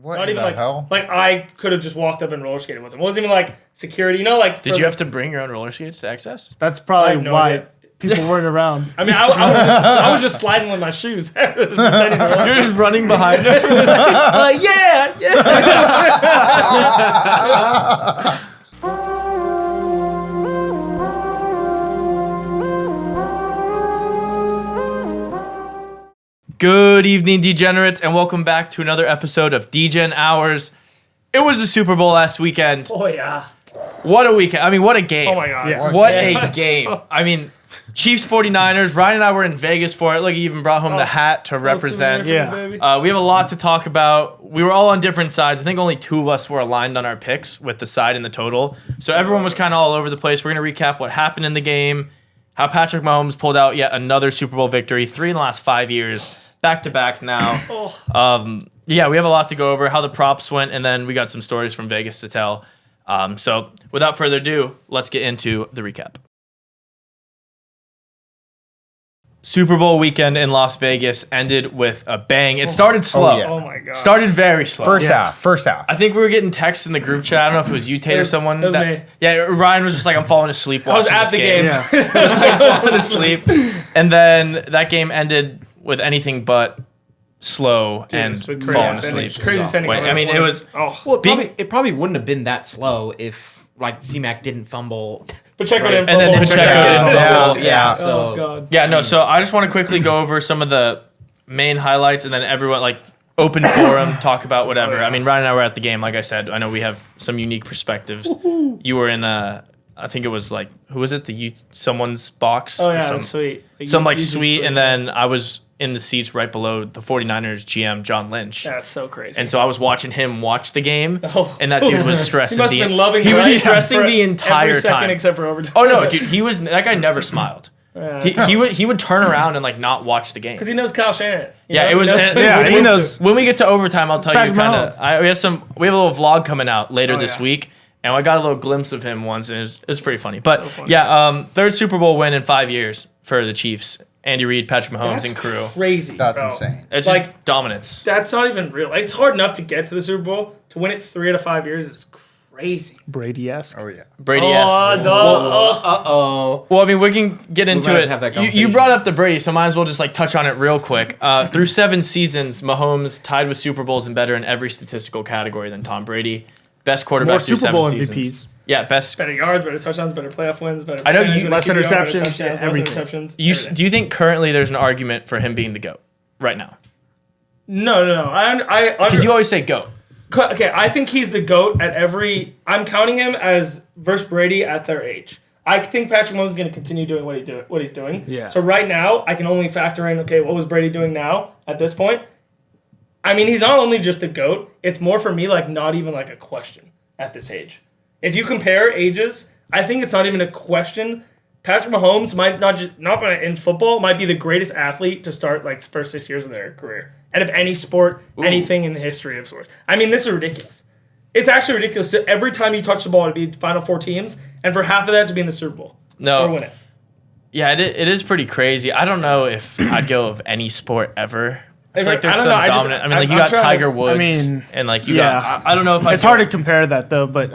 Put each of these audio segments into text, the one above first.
What Not in even the like hell? like I could have just walked up and roller skated with him. It wasn't even like security. You know, like Did you have to bring your own roller skates to access? That's I probably have no why idea. people weren't around. I mean, I was just sliding with my shoes. Pretending to roll. You're just running behind her. Yeah. Good evening, degenerates, and welcome back to another episode of Degen Hours. It was the Super Bowl last weekend. Oh yeah. What a weekend. I mean, what a game. Oh my god. Yeah. What a game. I mean, Chiefs 49ers. Ryan and I were in Vegas for it. Look, he even brought home the hat to represent. Yeah. We have a lot to talk about. We were all on different sides. I think only two of us were aligned on our picks with the side and the total. So everyone was kind of all over the place. We're going to recap what happened in the game, how Patrick Mahomes pulled out yet another Super Bowl victory, 3 in the last 5 years, back-to-back now. Yeah, we have a lot to go over, how the props went, and then we got some stories from Vegas to tell. So without further ado, let's get into the recap. Super Bowl weekend in Las Vegas ended with a bang. It started slow. yeah. Oh my god. Started very slow. First half. I think we were getting texts in the group chat. I don't know if it was you, Tate, or someone. It was me. Yeah, Ryan was just like, I'm falling asleep I was watching at this the game. game. Yeah. Just like falling asleep. And then that game ended with anything but slow and It was a falling sending- asleep. Crazy sending. Wait, I mean, it was... Oh. Well, Being- it probably wouldn't have been that slow if like C-Mac didn't fumble. Pacheco Right. didn't And then fumble. Pacheco didn't fumble. Yeah. Oh So god. Yeah, no, so I just want to quickly go over some of the main highlights and then everyone, like, open forum, talk about whatever. Oh, yeah. I mean, Ryan and I were at the game, like I said. I know we have some unique perspectives. You were in, I think it was, like, who was it? Someone's box? Oh or yeah, some, sweet. some like, Easy suite, and then I was in the seats right below the 49ers GM, John Lynch. That's so crazy. And so I was watching him watch the game, Oh. and that dude was stressing. He must have been loving He was life stressing for the entire every second time. except for overtime. Oh no, dude, that guy never smiled. He would turn around and like not watch the game. Because he knows Kyle Shannon. You Yeah, know? it was. Yeah, he knows. When we get to overtime, I'll tell you Patrick kind of. Mahomes. We have a little vlog coming out later Oh, this yeah. week, and I got a little glimpse of him once, and it was pretty funny. But So funny. yeah, third Super Bowl win in 5 years for the Chiefs. Andy Reid, Patrick Mahomes, That's and crew. crazy. That's bro. insane. It's like- just dominance. That's not even real. Like, it's hard enough to get to the Super Bowl. To win it 3 out of 5 years is crazy. Brady-esque. Oh yeah. Brady uh-oh. Well, I mean, we can get into might it. have that You conversation. brought up the Brady, so might as well just like touch on it real quick. Through 7 seasons, Mahomes tied with Super Bowls and better in every statistical category than Tom Brady. Best quarterback More through Super 7 Bowl seasons. MVPs. Yeah, best. Better yards, better touchdowns, better playoff wins, better. I know percentage, you- better less QBR, better interceptions, touchdowns, less everything. interceptions, Do everything. you think currently there's an argument for him being the GOAT right now? No. Because you always say GOAT. Okay, I think he's the GOAT at every. I'm counting him as versus Brady at their age. I think Patrick Mahomes is going to continue doing what he's doing. Yeah. So right now, I can only factor in, okay, what was Brady doing now at this point? I mean, he's not only just the GOAT. It's more for me like not even like a question at this age. If you compare ages, I think it's not even a question. Patrick Mahomes might not in football might be the greatest athlete to start like first 6 years of their career out of any sport, anything in the history of sports. I mean, this is ridiculous. It's actually ridiculous. So every time you touch the ball, to be the Final Four teams, and for half of that to be in the Super Bowl or win it. Yeah, it is pretty crazy. I don't know if I'd go of any sport ever. I feel like there's I don't some know, I just- dominant. I mean, like you I'm got trying to- Tiger Woods, and like you got. I don't know if It's hard to compare that though, but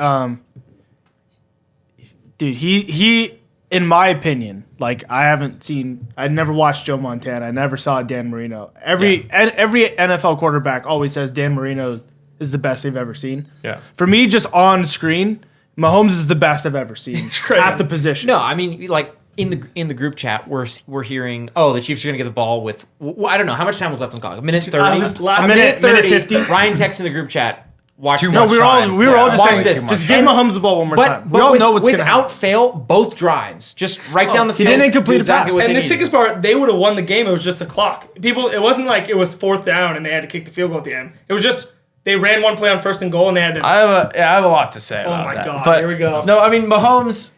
dude, he in my opinion, like I never watched Joe Montana. I never saw Dan Marino. Every NFL quarterback always says Dan Marino is the best they've ever seen. Yeah. For me, just on screen, Mahomes is the best I've ever seen crazy. at the position. No, I mean like in the group chat we're hearing the Chiefs are gonna get the ball with I don't know how much time was left on the clock. A minute 30. last a minute 50. Ryan texts in the group chat. Watch Too this. No, much we were all just Watch saying this. just give Mahomes the ball one more time. We But all know what's going to happen. without fail, both drives. Just right down the he field. didn't complete do a pass. exactly what And they the needed. sickest part, they would have won the game. It was just the clock. It wasn't like it was 4th down and they had to kick the field goal at the end. It was just they ran one play on 1st and goal and they had to. I have a lot to say about my that. God, But here we go. No, I mean Mahomes,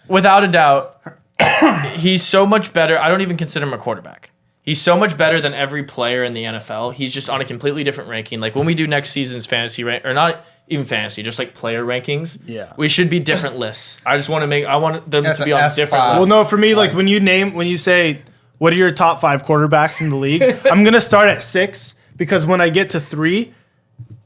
without a doubt, he's so much better. I don't even consider him a quarterback. He's so much better than every player in the NFL. He's just on a completely different ranking. Like when we do next season's fantasy rank, or not even fantasy, just like player rankings. Yeah. We should be different lists. I want them That's to be an on S different class. lists. Well, no, for me, like when you say, what are your top 5 quarterbacks in the league? I'm going to start at 6 because when I get to 3,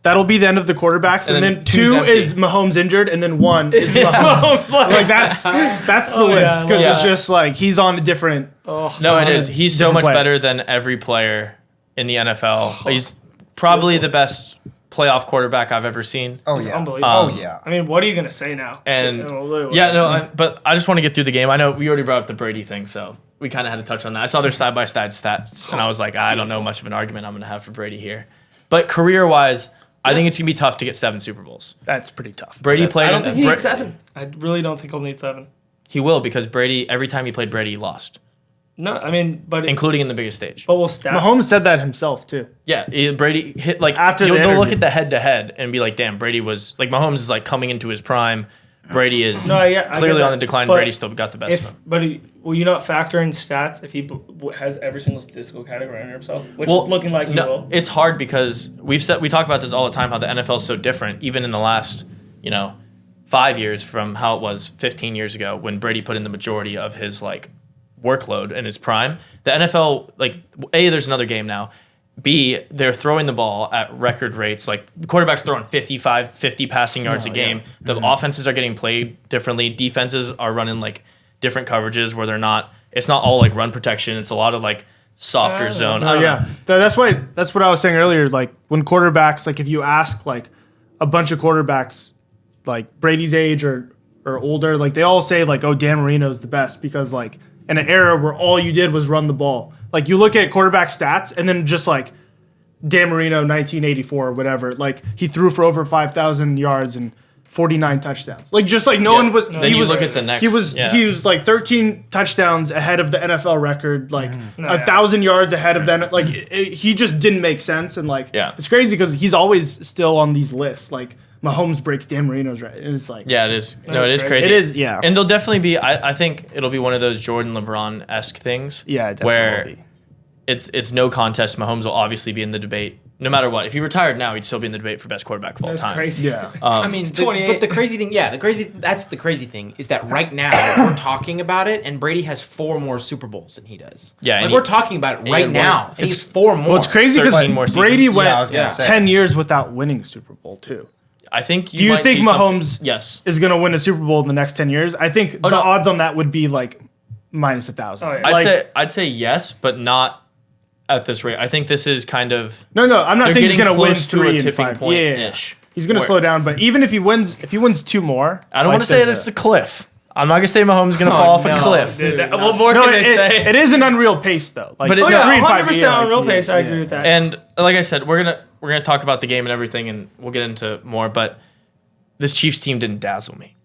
that'll be the end of the quarterbacks, and then two's 2 empty. is Mahomes injured, and then 1 is Mahomes. Like that's the list because yeah. it's just like he's on a different. No, it is. He's so different much player. better than every player in the NFL. He's probably the best playoff quarterback I've ever seen. Oh yeah. unbelievable. Oh yeah. I mean, what are you gonna say now? And Literally, yeah, no, but I just want to get through the game. I know we already brought up the Brady thing, so we kind of had to touch on that. I saw their side-by-side stats, and I was like, I don't know much of an argument I'm going to have for Brady here. But career-wise, I think it's going to be tough to get 7 Super Bowls. That's pretty tough. Brady played. I don't think he needs 7. I really don't think he'll need 7. He will, because Brady, every time he played Brady, he lost, No, I mean, but including in the biggest stage. we'll staff. Mahomes said that himself too. Yeah, Brady hit like After the they'll look interview. at the head-to-head and be like, damn, Brady was like Mahomes is like coming into his prime. Brady is No, yeah, I clearly get on the that. decline. But Brady still got the best of him. But will you not factor in stats if he has every single statistical category under himself, which is looking like he no, will? it's hard because we talk about this all the time. How the NFL is so different, even in the last 5 years from how it was 15 years ago when Brady put in the majority of his like workload in his prime. The NFL, like A, there's another game now. B, they're throwing the ball at record rates. Like the quarterback's throwing 55, 50 passing yards a game. The offenses are getting played differently. Defenses are running like different coverages where it's not all like run protection. It's a lot of like softer zone. I Oh don't yeah, know. that's what I was saying earlier. Like when quarterbacks, like if you ask like a bunch of quarterbacks, like Brady's age or older, like they all say like, oh, Dan Marino's the best because like in an era where all you did was run the ball. Like you look at quarterback stats and then just like Dan Marino 1984 or whatever, like he threw for over 5,000 yards and 49 touchdowns. Like just like no one was. Then you look at the next. He was yeah. he was like 13 touchdowns ahead of the NFL record, like No, 1,000 yards ahead of them. Like he just didn't make sense, and like Yeah. it's crazy because he's always still on these lists. Like Mahomes breaks Dan Marino's right, and it's like Yeah, it is. No, it is crazy. crazy. it is, yeah. And there'll definitely be. I think it'll be one of those Jordan LeBron-esque things. Yeah, it definitely where will be. it's no contest. Mahomes will obviously be in the debate no matter what. If he retired now, he'd still be in the debate for best quarterback of all That's time. crazy. Yeah. I mean, 28. but the crazy thing, that's the crazy thing is that right now we're talking about it, and Brady has 4 more Super Bowls than he does. Yeah, and like he- we're talking about it right had now. won- He's 4 more. Well, it's crazy 13 more because seasons. Brady Yeah, went I was gonna say. 10 years without winning a Super Bowl too. I think. Do you might think see something- Mahomes Yes. is going to win a Super Bowl in the next 10 years? I think the no. odds on that would be like minus 1,000. Oh, yeah. I'd say yes, but not at this rate. I think this is kind of. No, I'm not They're saying he's getting going to win close to a 3 and tipping 5. point Yeah. ish. He's going to Where- slow down, but even if he wins 2 more, I don't want to say it's a cliff. I'm not gonna say Mahomes is gonna fall off a cliff. Dude, what more No, can they say? it is an unreal pace though. Like, But it's Oh, not- yeah, 3 and 5, 100% on real like, pace. I agree with that. And like I said, we're gonna talk about the game and everything, and we'll get into more. But this Chiefs team didn't dazzle me.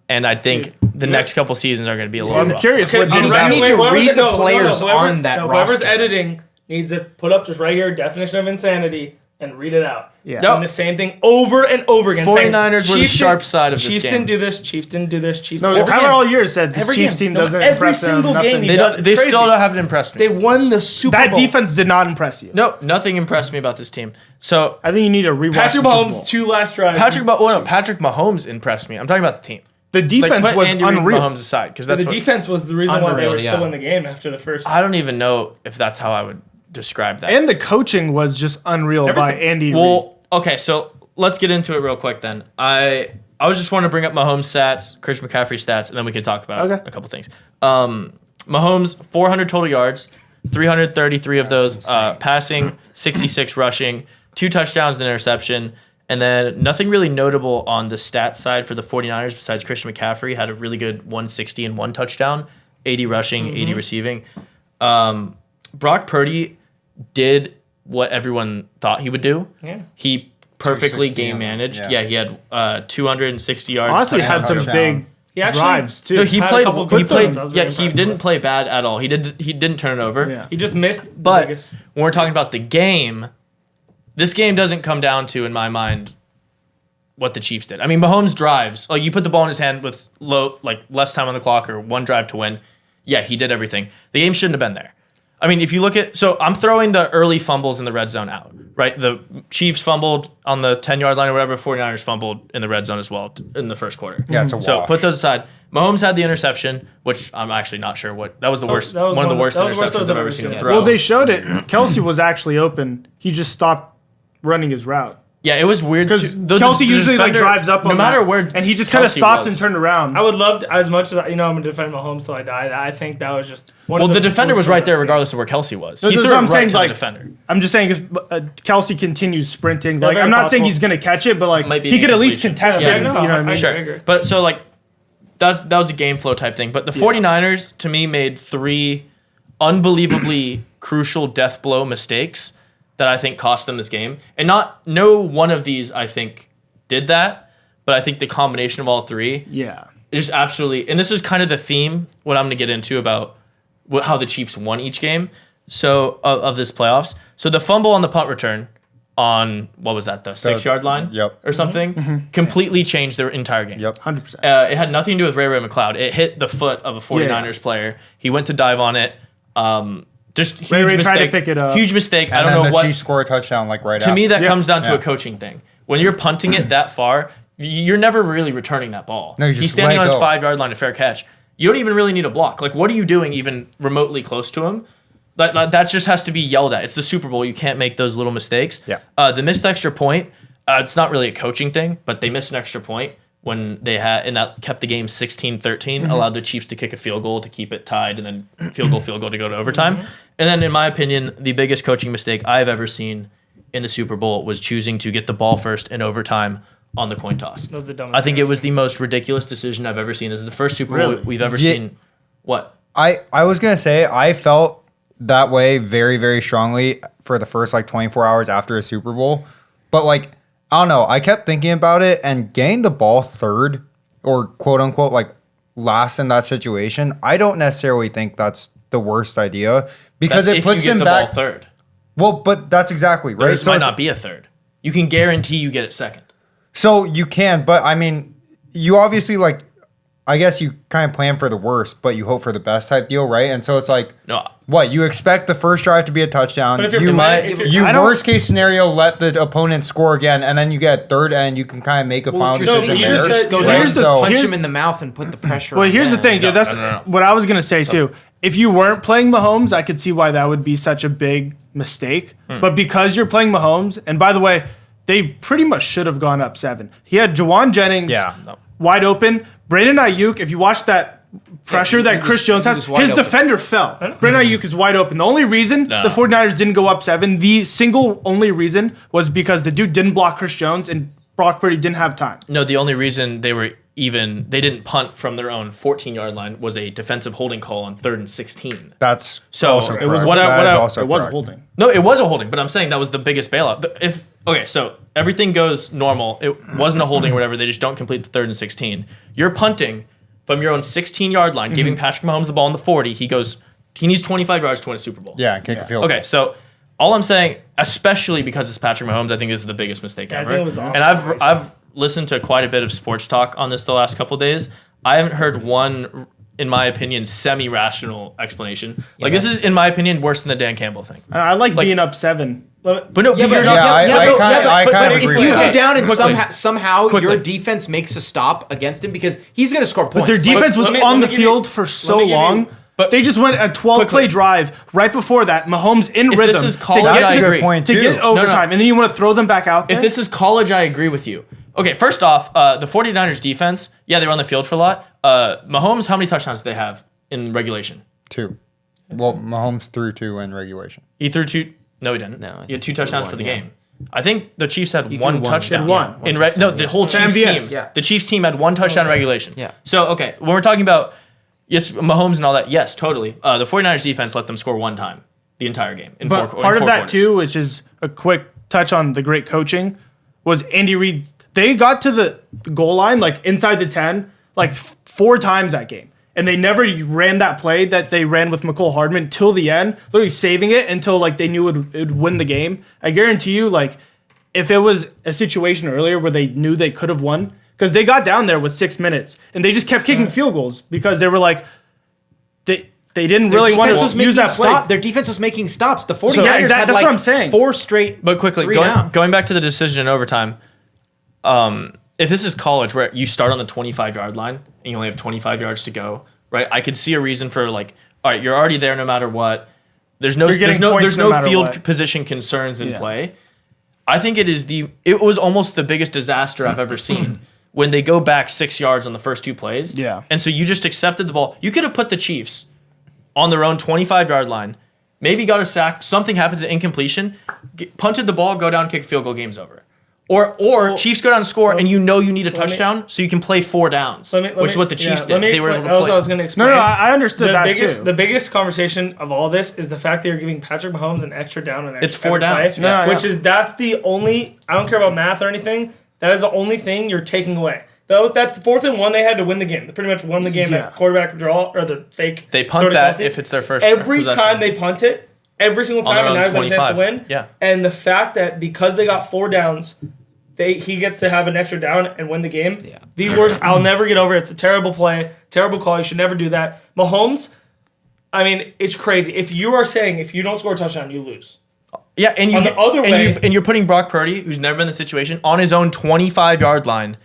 And I think the next couple seasons are gonna be a little. I'm rough. curious what you did need to read the players on that Whoever's roster. editing needs to put up just right here definition of insanity and read it out. Yeah. Doing the same thing over and over again. 49ers were the Chiefs sharp didn't- side of this Chiefs game. didn't do this. Chiefs didn't do this. Chiefs. No, every Tyler game. all year said this Every Chiefs game. team No, doesn't every impress them. single nothing. game he They does. don't. They It's still crazy. haven't impressed me. They won the Super That Bowl. defense did not impress you. No, nothing impressed me about this team. So I think you need to rewatch Patrick the Super Bowl. Mahomes 2 last drives. Patrick Mahomes impressed me. I'm talking about the team. The Like, defense put was Andy Reid and unreal. Mahomes aside, because The that's what, defense was the reason why they Unreal, were yeah. still in the game after the first. I don't even know if that's how I would describe that. And the coaching was just unreal by Everything. Andy Reid. Well, okay, so let's get into it real quick then. I was just wanting to bring up Mahomes' stats, Christian McCaffrey stats, and then we can talk about Okay. a couple things. Mahomes, 400 total yards, 333 of those passing, 66 rushing, 2 touchdowns and an interception, and then nothing really notable on the stat side for the 49ers besides Christian McCaffrey had a really good 160 and 1 touchdown, 80 rushing, 80 receiving. Brock Purdy did what everyone thought he would do. Yeah. He perfectly 260 game on it, managed. yeah. Yeah, he had 260 yards. honestly touchdown, had some touchdown. big He actually- drives too. No, he had a played. couple He good played. throws I was Yeah, very he impressed didn't with. play bad at all. He didn't turn it over. Yeah. He just missed the But biggest. when we're talking about the game, this game doesn't come down to, in my mind, what the Chiefs did. I mean, Mahomes drives. Like, you put the ball in his hand with less time on the clock or 1 drive to win. Yeah, he did everything. The game shouldn't have been there. I mean, if you look at, so I'm throwing the early fumbles in the red zone out. right? The Chiefs fumbled on the 10-yard line or whatever. 49ers fumbled in the red zone as well in the first quarter. Yeah, it's a So wash. put those aside. Mahomes had the interception, which I'm actually not sure what. That was the worst. that was one of the worst that was the worst interceptions throws I've I've ever ever seen him seen. throw. Well, they showed it. Kelsey was actually open. He just stopped running his route. Yeah, it was weird Because too. Kelsey usually drives up on no matter that, where, and he just kind of Kelsey stopped was. and turned around. I would love to, as much as I'm going to defend Mahomes till I die. I think that was just one Well, of the defender worst was right throws there I've seen. regardless of where Kelsey was. So He that's threw what it I'm right saying, to the like, defender. I'm just saying if Kelsey continues sprinting, like very I'm not saying possible. he's gonna catch it, but like Might be he an could at least incompletion. contest Yeah, it. I know. You know what I mean? I- Sure. Bigger. But so like that was a game flow type thing. But the 49ers to me made 3 unbelievably crucial death blow mistakes that I think cost them this game. And no one of these I think did that, but I think the combination of all 3 Yeah. just absolutely, and this is kind of the theme, what I'm going to get into about how the Chiefs won each game. So of this playoffs. So the fumble on the punt return on, what was that, the 6-yard line? Yep. Or something? Completely changed their entire game. Yep. 100%. It had nothing to do with Ray McLeod. It hit the foot of a 49ers player. He went to dive on it. Just huge Ray mistake. tried to pick it up. Huge mistake. I And don't then know the what. Chiefs score a touchdown like right To me, that Yeah. comes down to Yeah. a coaching thing. When you're punting it that far, you're never really returning that ball. No, you He's just standing let on his go. 5-yard line, a fair catch. You don't even really need a block. Like, what are you doing even remotely close to him? That just has to be yelled at. It's the Super Bowl. You can't make those little mistakes. Yeah. The missed extra point, it's not really a coaching thing, but they missed an extra point when they had, and that kept the game 16-13, allowed the Chiefs to kick a field goal to keep it tied, and then field goal to go to overtime. And then, in my opinion, the biggest coaching mistake I've ever seen in the Super Bowl was choosing to get the ball first in overtime on the coin toss. That was the dumbest I think thing it I've was seen. the most ridiculous decision I've ever seen. This is the first Super Bowl Really? we've ever Yeah. seen. What? I was gonna say I felt that way very, very strongly for the first like 24 hours after a Super Bowl. But like, I don't know, I kept thinking about it, and getting the ball third or quote unquote like last in that situation, I don't necessarily think that's the worst idea because That's it if puts you get them the back. ball third. Well, but that's exactly right. There might it's- not be a third. You can guarantee you get it second. So you can, but I mean, you obviously like, I guess you kind of plan for the worst, but you hope for the best type deal, right? And so it's like, No, what you expect the first drive to be a touchdown. But if you're You planning- if you're- you I don't- worst case scenario let the opponent score again, and then you get a third, and you can kind of make a final if you're decision you just there. said- Go Right, down, here's the- so punch here's- him in the mouth and put the pressure Well, on here's the them. thing. No, That's no. what I was gonna say too. If you weren't playing Mahomes, I could see why that would be such a big mistake. But because you're playing Mahomes, and by the way, they pretty much should have gone up 7. He had Jawan Jennings Yeah. No. wide open. Brandon Ayuk, if you watch that pressure he that was- Chris Jones he has, was wide his open. defender fell. Brandon Ayuk is wide open. The only reason No. the 49ers didn't go up 7, the single only reason was because the dude didn't block Chris Jones and Brock Purdy didn't have time. No, the only reason they didn't punt from their own 14-yard line was a defensive holding call on 3rd and 16. that's So, also it correct. was That is I- also It was correct. holding. No, it was a holding, but I'm saying that was the biggest bailout. So everything goes normal. It wasn't a holding or whatever. They just don't complete the 3rd and 16. You're punting from your own 16-yard line, giving Patrick Mahomes the ball on the 40. He needs 25 yards to win a Super Bowl. Yeah, kick a field Okay, goal. so all I'm saying, especially because it's Patrick Mahomes, I think this is the biggest mistake I ever. think it was the And opposite. I've listened to quite a bit of sports talk on this the last couple of days. I haven't heard one, in my opinion, semi-rational explanation. Like, this is, in my opinion, worse than the Dan Campbell thing. I like Like- being up 7. But no, Yeah, but you're but- not. Yeah, I but- kind but- of but If agree you with go that. down and Quickly. somehow Quickly. your defense makes a stop against him because he's going to score points. Their defense was let me- on let the me give you- field for so me give you- long. but- They just went a 12-play drive right before that. Mahomes in If rhythm this is to college, That's get I a to, good agree. point to too. get overtime, and then you want to throw them back out there. If this is college, I agree with you. Okay, first off, the 49ers defense, yeah, they were on the field for a lot. Mahomes, how many touchdowns did they have in regulation? 2. Well, Mahomes threw 2 in regulation. He threw 2. No, he didn't. No, I he had think 2 he threw touchdowns one, for the yeah. game. I think the Chiefs had threw one one. touchdown. Had one. No, the whole Chiefs MVS. team. Yeah. The Chiefs team had 1 touchdown in regulation. Yeah. So, okay, when we're talking about it's Mahomes and all that, yes, totally. The 49ers defense let them score 1 time the entire game. In But four, part in of four that quarters. too, which is a quick touch on the great coaching, was Andy Reid. They got to the goal line like inside the 10 like 4 times that game, and they never ran that play that they ran with McCole Hardman till the end, literally saving it until like they knew it would win the game. I guarantee you, like if it was a situation earlier where they knew they could have won, because they got down there with 6 minutes and they just kept kicking field goals because they were like. they didn't really want to use that play. Their defense was making stops. The 49ers yeah, had that's like what I'm saying. 4 straight. But quickly, 3 downs. going back to the decision in overtime, if this is college where you start on the 25-yard line and you only have 25 yards to go, right? I could see a reason for like, all right, you're already there no matter what. There's no field position concerns in play. I think it was almost the biggest disaster I've ever seen when they go back 6 yards on the first 2 plays. Yeah. And so you just accepted the ball. You could have put the Chiefs on their own 25-yard line, maybe got a sack, something happens at incompletion, punted the ball, go down, kick field goal, game's over. Or Chiefs go down and score, and you need a touchdown, so you can play 4 downs, which is what the Chiefs did. They were able to play. I was going to explain. No, I understood that too. The biggest conversation of all this is the fact that you're giving Patrick Mahomes an extra down. It's 4 downs. That's the only, I don't care about math or anything, that is the only thing you're taking away. That 4th and 1 they had to win the game. They pretty much won the game at quarterback draw, or the fake. They punt that if it's their first Every possession. time they punt it, every single time, and now he's got a chance to win. Yeah. And the fact that because they got 4 downs, he gets to have an extra down and win the game. Yeah. The worst. I'll never get over it. It's a terrible play, terrible call. You should never do that. Mahomes, I mean, it's crazy. If you are saying if you don't score a touchdown, you lose. Yeah, and you're putting Brock Purdy, who's never been in the situation, on his own 25-yard line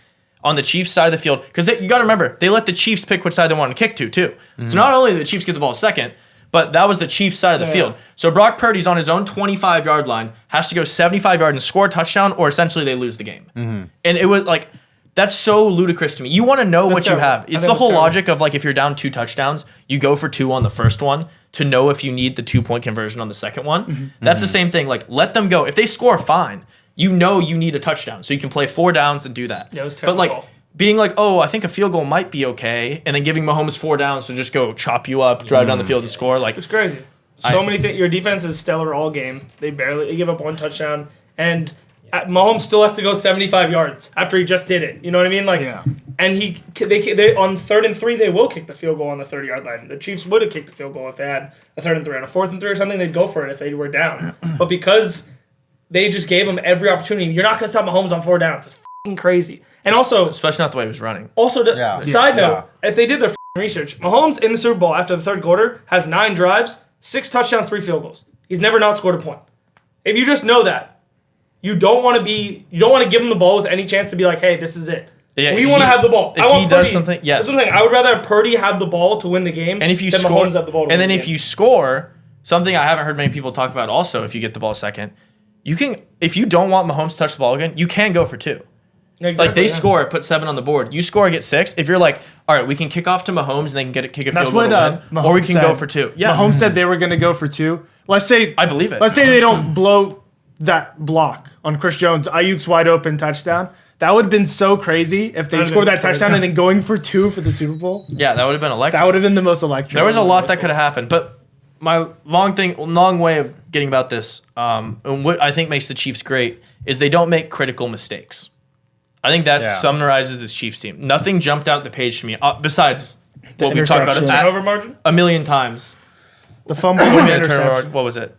on the Chiefs side of the field. Because you got to remember, they let the Chiefs pick which side they want to kick to, too. Mm-hmm. So not only did the Chiefs get the ball second, but that was the Chiefs side of the field. So Brock Purdy's on his own 25-yard line, has to go 75 yards and score a touchdown, or essentially they lose the game. Mm-hmm. And it was like, that's so ludicrous to me. You want to know what you have. It's the whole logic of like if you're down 2 touchdowns, you go for 2 on the first one to know if you need the 2-point conversion on the second one. Mm-hmm. That's the same thing. Like, let them go. If they score, fine. You need a touchdown. So you can play 4 downs and do that. Yeah, it was terrible. But like, being like, oh, I think a field goal might be okay, and then giving Mahomes 4 downs to just go chop you up, drive down the field and score. Like, it's crazy. Many things. Your defense is stellar all game. They give up 1 touchdown, and Mahomes still has to go 75 yards after he just did it. You know what I mean? Like, and they on 3rd and 3 they will kick the field goal on the 30-yard line. The Chiefs would have kicked the field goal if they had a 3rd and 3. On a 4th and 3 or something, they'd go for it if they were down. But because they just gave them every opportunity, you're not going to stop Mahomes on 4 downs. It's fucking crazy. And also, especially not the way he was running. Also, side note, if they did their research, Mahomes in the Super Bowl after the 3rd quarter has 9 drives, 6 touchdowns, 3 field goals. He's never not scored a point. If you just know that, you don't want to give him the ball with any chance to be like, hey, this is it. Yeah, we want to have the ball. If he does something, yes. That's the thing. I would rather have Purdy have the ball to win the game, and if you than score, Mahomes have the ball to and win then the if game. you score, something I haven't heard many people talk about. Also, if you get the ball second, you can. If you don't want Mahomes to touch the ball again, you can go for 2. Exactly, like they score, put 7 on the board. You score, get 6. If you're like, all right, we can kick off to Mahomes and they can kick a field goal to win, or we can go for 2. Yeah, Mahomes said they were going to go for 2. Let's say I believe it. Let's say they don't blow that block on Chris Jones, Ayuk's wide open touchdown. That would have been so crazy if they scored that touchdown and then going for 2 for the Super Bowl. Yeah, that would have been electric. That would have been the most electric. There was a lot that could have happened, but my long way of getting about this, and what I think makes the Chiefs great is they don't make critical mistakes. I think that summarizes this Chiefs team. Nothing jumped out the page to me besides what we've talked about turnover margin a million times. The fumble and the interception. What was it?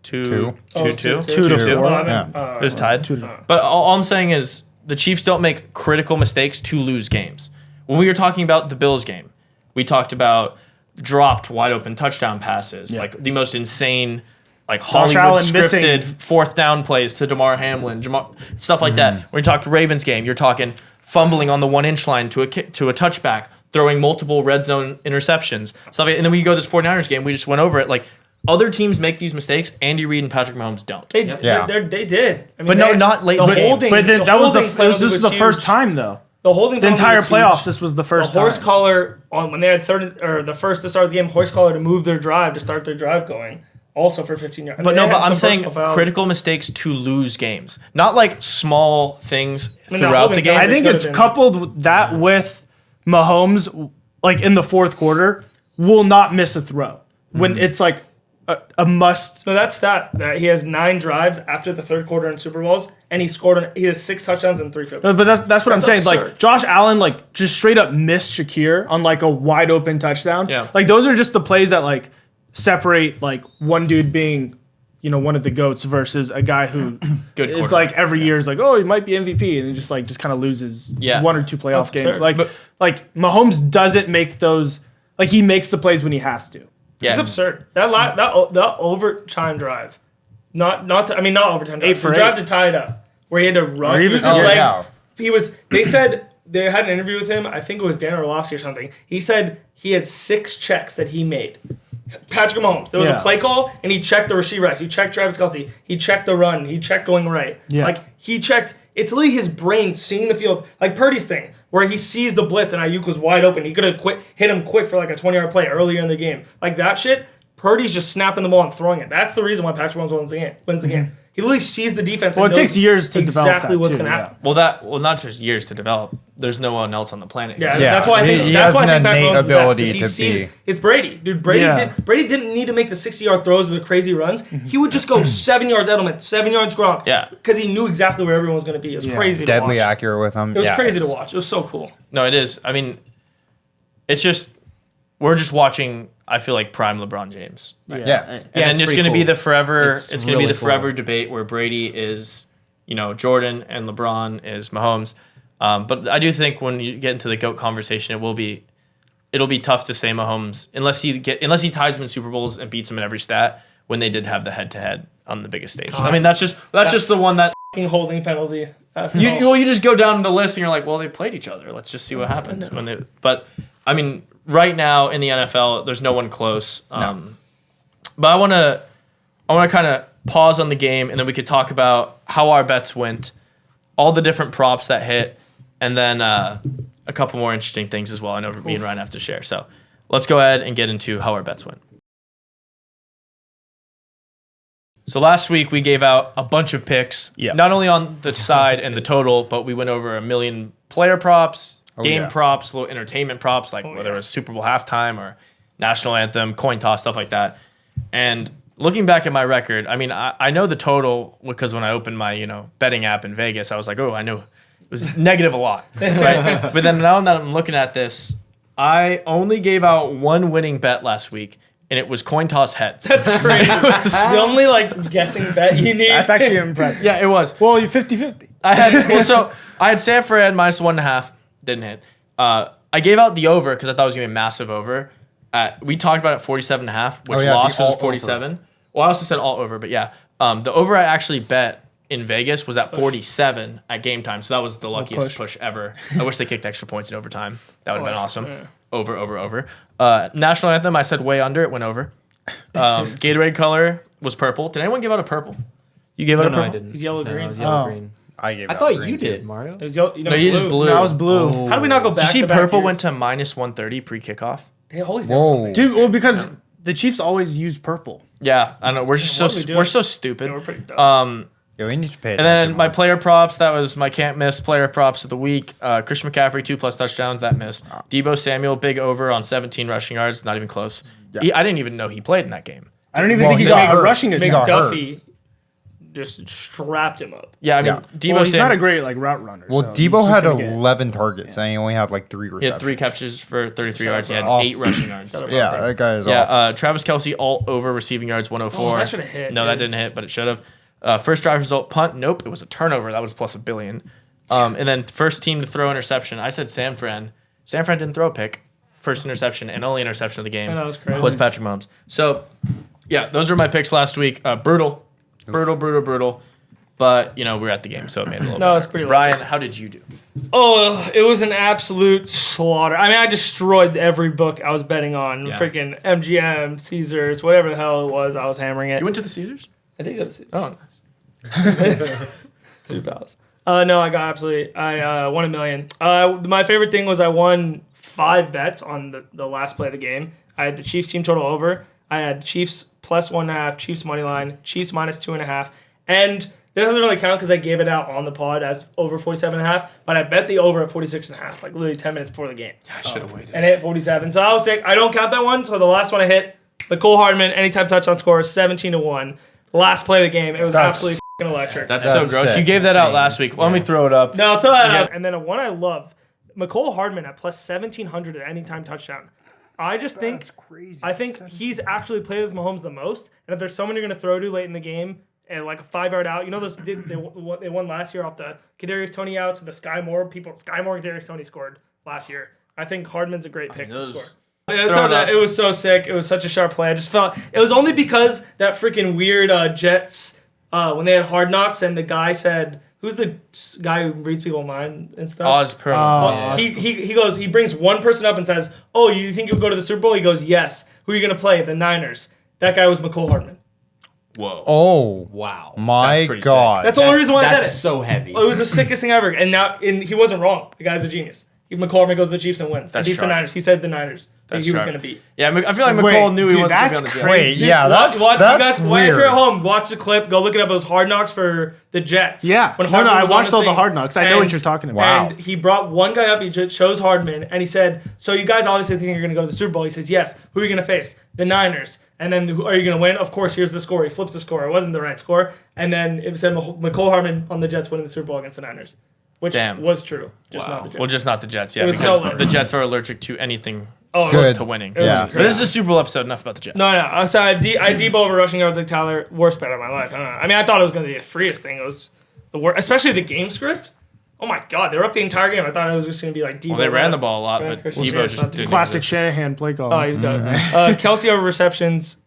2 to 4. It was tied. But all I'm saying is the Chiefs don't make critical mistakes to lose games. When we were talking about the Bills game, we talked about dropped wide open touchdown passes, like the most insane, like Hollywood scripted 4th down plays to Damar Hamlin, stuff like that. When you talk Ravens game, you're talking fumbling on the 1-inch line to a touchback, throwing multiple red zone interceptions, stuff like, and then we go this 49ers game, we just went over it. Like, other teams make these mistakes. Andy Reid and Patrick Mahomes don't. They did. I mean, but not late. But then this was the first time though. The holding the entire playoffs. This was the first time. The horse time. collar when they had the first to start the game. Horse collar to move their drive to start their drive going. Also for 15 yards. But I'm saying critical mistakes to lose games, not like small things throughout the game. I think it's coupled with that with Mahomes, like in the 4th quarter, will not miss a throw when it's like a must. So that's that he has 9 drives after the 3rd quarter in Super Bowls, and he has 6 touchdowns and 3 field goals. But that's what I'm saying. Absurd. Like Josh Allen, like just straight up missed Shakir on like a wide open touchdown. Yeah. Like those are just the plays that like separate like one dude being, one of the GOATs versus a guy who is like every year is like, oh, he might be MVP, and he just kind of loses 1 or 2 playoff games. Like Mahomes doesn't make those. Like he makes the plays when he has to. Yeah. It's absurd. That overtime drive, not overtime drive. 8 for the drive 8. to tie it up, where he had to run, Or even- use his Oh, legs. yeah. They said they had an interview with him. I think it was Dan Orlovsky or something. He said he had 6 checks that he made. Patrick Mahomes. There was a play call, and he checked the receiver eyes. He checked Travis Kelce. He checked the run. He checked going right. Yeah. Like, he checked. It's literally his brain seeing the field. Like Purdy's thing, where he sees the blitz and Ayuk was wide open. He could have hit him quick for like a 20-yard play earlier in the game. Like that shit, Purdy's just snapping the ball and throwing it. That's the reason why Patrick Mahomes wins the game. He literally sees the defense. Well, and it knows takes years to develop exactly that, what's too, going to happen. Well, not just years to develop. There's no one else on the planet. Yeah, Yeah, that's why I think he that's has why I an think Patrick innate Mahomes is ability best, 'cause to be. It's Brady, dude. Brady didn't need to make the 60-yard throws with the crazy runs. He would just go 7 yards Edelman, 7 yards Gronk. Yeah. because he knew exactly where everyone was going to be. It was crazy. Deadly to watch. accurate with him. It was crazy to it's- watch. It was so cool. No, it is. I mean, it's just we're just watching. I feel like prime LeBron James. Yeah. And Yeah, then it's there's pretty going to be cool. the forever. It's It's going to be really the forever cool. debate where Brady is, Jordan and LeBron is Mahomes. But I do think when you get into the GOAT conversation, it'll be tough to say Mahomes unless he ties him in Super Bowls and beats him in every stat when they did have the head to head on the biggest stage. I mean, that's just the one that Fucking holding penalty. you just go down the list and you're like, well, they played each other. Let's just see what happens when they. But I mean, right now in the NFL, there's no one close. But I want to kind of pause on the game, and then we could talk about how our bets went, all the different props that hit, and then a couple more interesting things as well. I know me and Ryan have to share. So let's go ahead and get into how our bets went. So last week we gave out a bunch of picks, not only on the side and the total, but we went over 1 million player props, game props, little entertainment props, like whether it was Super Bowl halftime or national anthem, coin toss, stuff like that. And looking back at my record, I mean, I know the total because when I opened my betting app in Vegas, I was like, oh, I know it was negative a lot, right? But then now that I'm looking at this, I only gave out one winning bet last week, and it was coin toss heads. That's crazy. The only guessing bet you need. That's actually impressive. Yeah, it was. Well, you're 50-50. I had San Fran minus 1.5, didn't hit. I gave out the over because I thought it was gonna be a massive over. We talked about it 47.5, which lost was 47. Well, I also said all over, but yeah, the over I actually bet in Vegas was at 47 at game time, so that was the luckiest push ever. I wish they kicked extra points in overtime. That would have been awesome. Yeah. Over. National anthem, I said way under. It went over. Gatorade color was purple. Did anyone give out a purple? You gave out a No, purple? I didn't. He's yellow No, green. I was yellow Oh. green. I gave I out thought green you too. did, Mario. It was yellow. No, you just blue. No, I was blue. How do we not go back? Did you see to back purple years? went to minus 130 pre-kickoff? They always do Whoa. something. Dude, well, because the Chiefs always use purple. Yeah, I know. We're just What are we doing? we're so stupid. Yeah, we're pretty dumb. Yeah, we need to pay And attention then my more. player props, that was my can't miss player props of the week. Christian McCaffrey, 2+ touchdowns, that missed. Debo Samuel, big over on 17 rushing yards, not even close. I didn't even know he played in that game. I don't even Well, think he he got got a hurt. rushing He attempt. got hurt. McDuffie just strapped him up. Yeah, I mean, Yeah. Debo Well, he's Samuel, not a great route runner. Well, so he's Debo just had gonna get- 11 targets and he only had 3 receptions. he had 3 catches for 33 yards. He had Off. 8 rushing yards. Yeah, that guy is Yeah, awful. Travis Kelce all over receiving yards, 104. Oh, that should've hit, No, that dude. didn't hit, but it should have. First drive result, punt. Nope, it was a turnover. That was plus $1 billion. And then first team to throw interception. I said San Fran. San Fran didn't throw a pick. First interception and only interception of the game I know, it's crazy. was Patrick Mahomes. So, yeah, those are my picks last week. Brutal. But, we're at the game, so it made it a little No, better. it's pretty Brian, how did you do? Oh, it was an absolute slaughter. I mean, I destroyed every book I was betting on. Yeah. Freaking MGM, Caesars, whatever the hell it was. I was hammering it. You went to the Caesars? I did go to Caesars. Oh, nice. $2. No, I got absolutely. I won $1 million. My favorite thing was I won 5 bets on the last play of the game. I had the Chiefs team total over. I had the Chiefs plus 1.5, Chiefs money line, Chiefs minus 2.5, and this doesn't really count because I gave it out on the pod as over 47.5. But I bet the over at 46.5, literally 10 minutes before the game, I should have waited. and it hit 47. So I was sick. I don't count that one. So the last one I hit, Nicole Hardman, anytime touchdown score, 17-1. Last play of the game. It was That's- absolutely f***ing electric. That's That's so gross. sick. You gave that out Insane. last week. Let me throw it up. No, throw that out. And then one I love, Nicole Hardman at plus 1,700 at anytime touchdown. I just think I think he's actually played with Mahomes the most. And if there's someone you're going to throw to late in the game and a 5-yard out, those they won last year off the Kadarius Toney outs and the Sky Moore people. Sky Moore and Kadarius Toney scored last year. I think Hardman's a great pick to score. It was so sick. It was such a sharp play. I just felt it was only because that freaking weird Jets when they had Hard Knocks and the guy said, "Who's the guy who reads people's mind and stuff?" Oz Perlman. He goes. He brings one person up and says, "Oh, you think you'll go to the Super Bowl?" He goes, "Yes." Who are you gonna play? The Niners. That guy was McCole Hardman. Whoa. Oh Wow. my That's pretty God. That's the only reason why I did it. That's so heavy. It was the sickest thing ever. And he wasn't wrong. The guy's a genius. McCole Hardman goes to the Chiefs and wins. That's Beats the sharp. Niners. He said the Niners. That's He was sharp. gonna beat. Yeah, I feel like Wait, McCole knew he dude, wasn't going to that's be on the Jets. Wait, yeah, Watch, that's you guys, weird. if you're at home, watch the clip. Go look it up. It was Hard Knocks for the Jets. Yeah. No, Hardman I was on watched all the scenes. Hard Knocks. I know what you're talking about. Wow. And he brought one guy up. He just shows Hardman, and he said, "So you guys obviously think you're going to go to the Super Bowl?" He says, "Yes." Who are you going to face? The Niners. And then, who are you going to win? Of course. Here's the score. He flips the score. It wasn't the right score. And then it said McCole Hardman on the Jets winning the Super Bowl against the Niners, which Damn. was true. Just not the Jets. Well, just not the Jets, yeah, It was because so the Jets are allergic to anything Oh, close Good. to winning. was Yeah. But this is a Super Bowl episode. Enough about the Jets. No. So I Debo over rushing yards like Tyler. Worst bet of my life. I mean, I thought it was going to be the freest thing. It was the worst, especially the game script. Oh my God, they were up the entire game. I thought it was just going to be like Debo. Well, they ran the left. ball a lot, Ran but Christian Debo Kirk, just not didn't. Classic exist. Shanahan play call. Oh, he's done. Kelsey over receptions.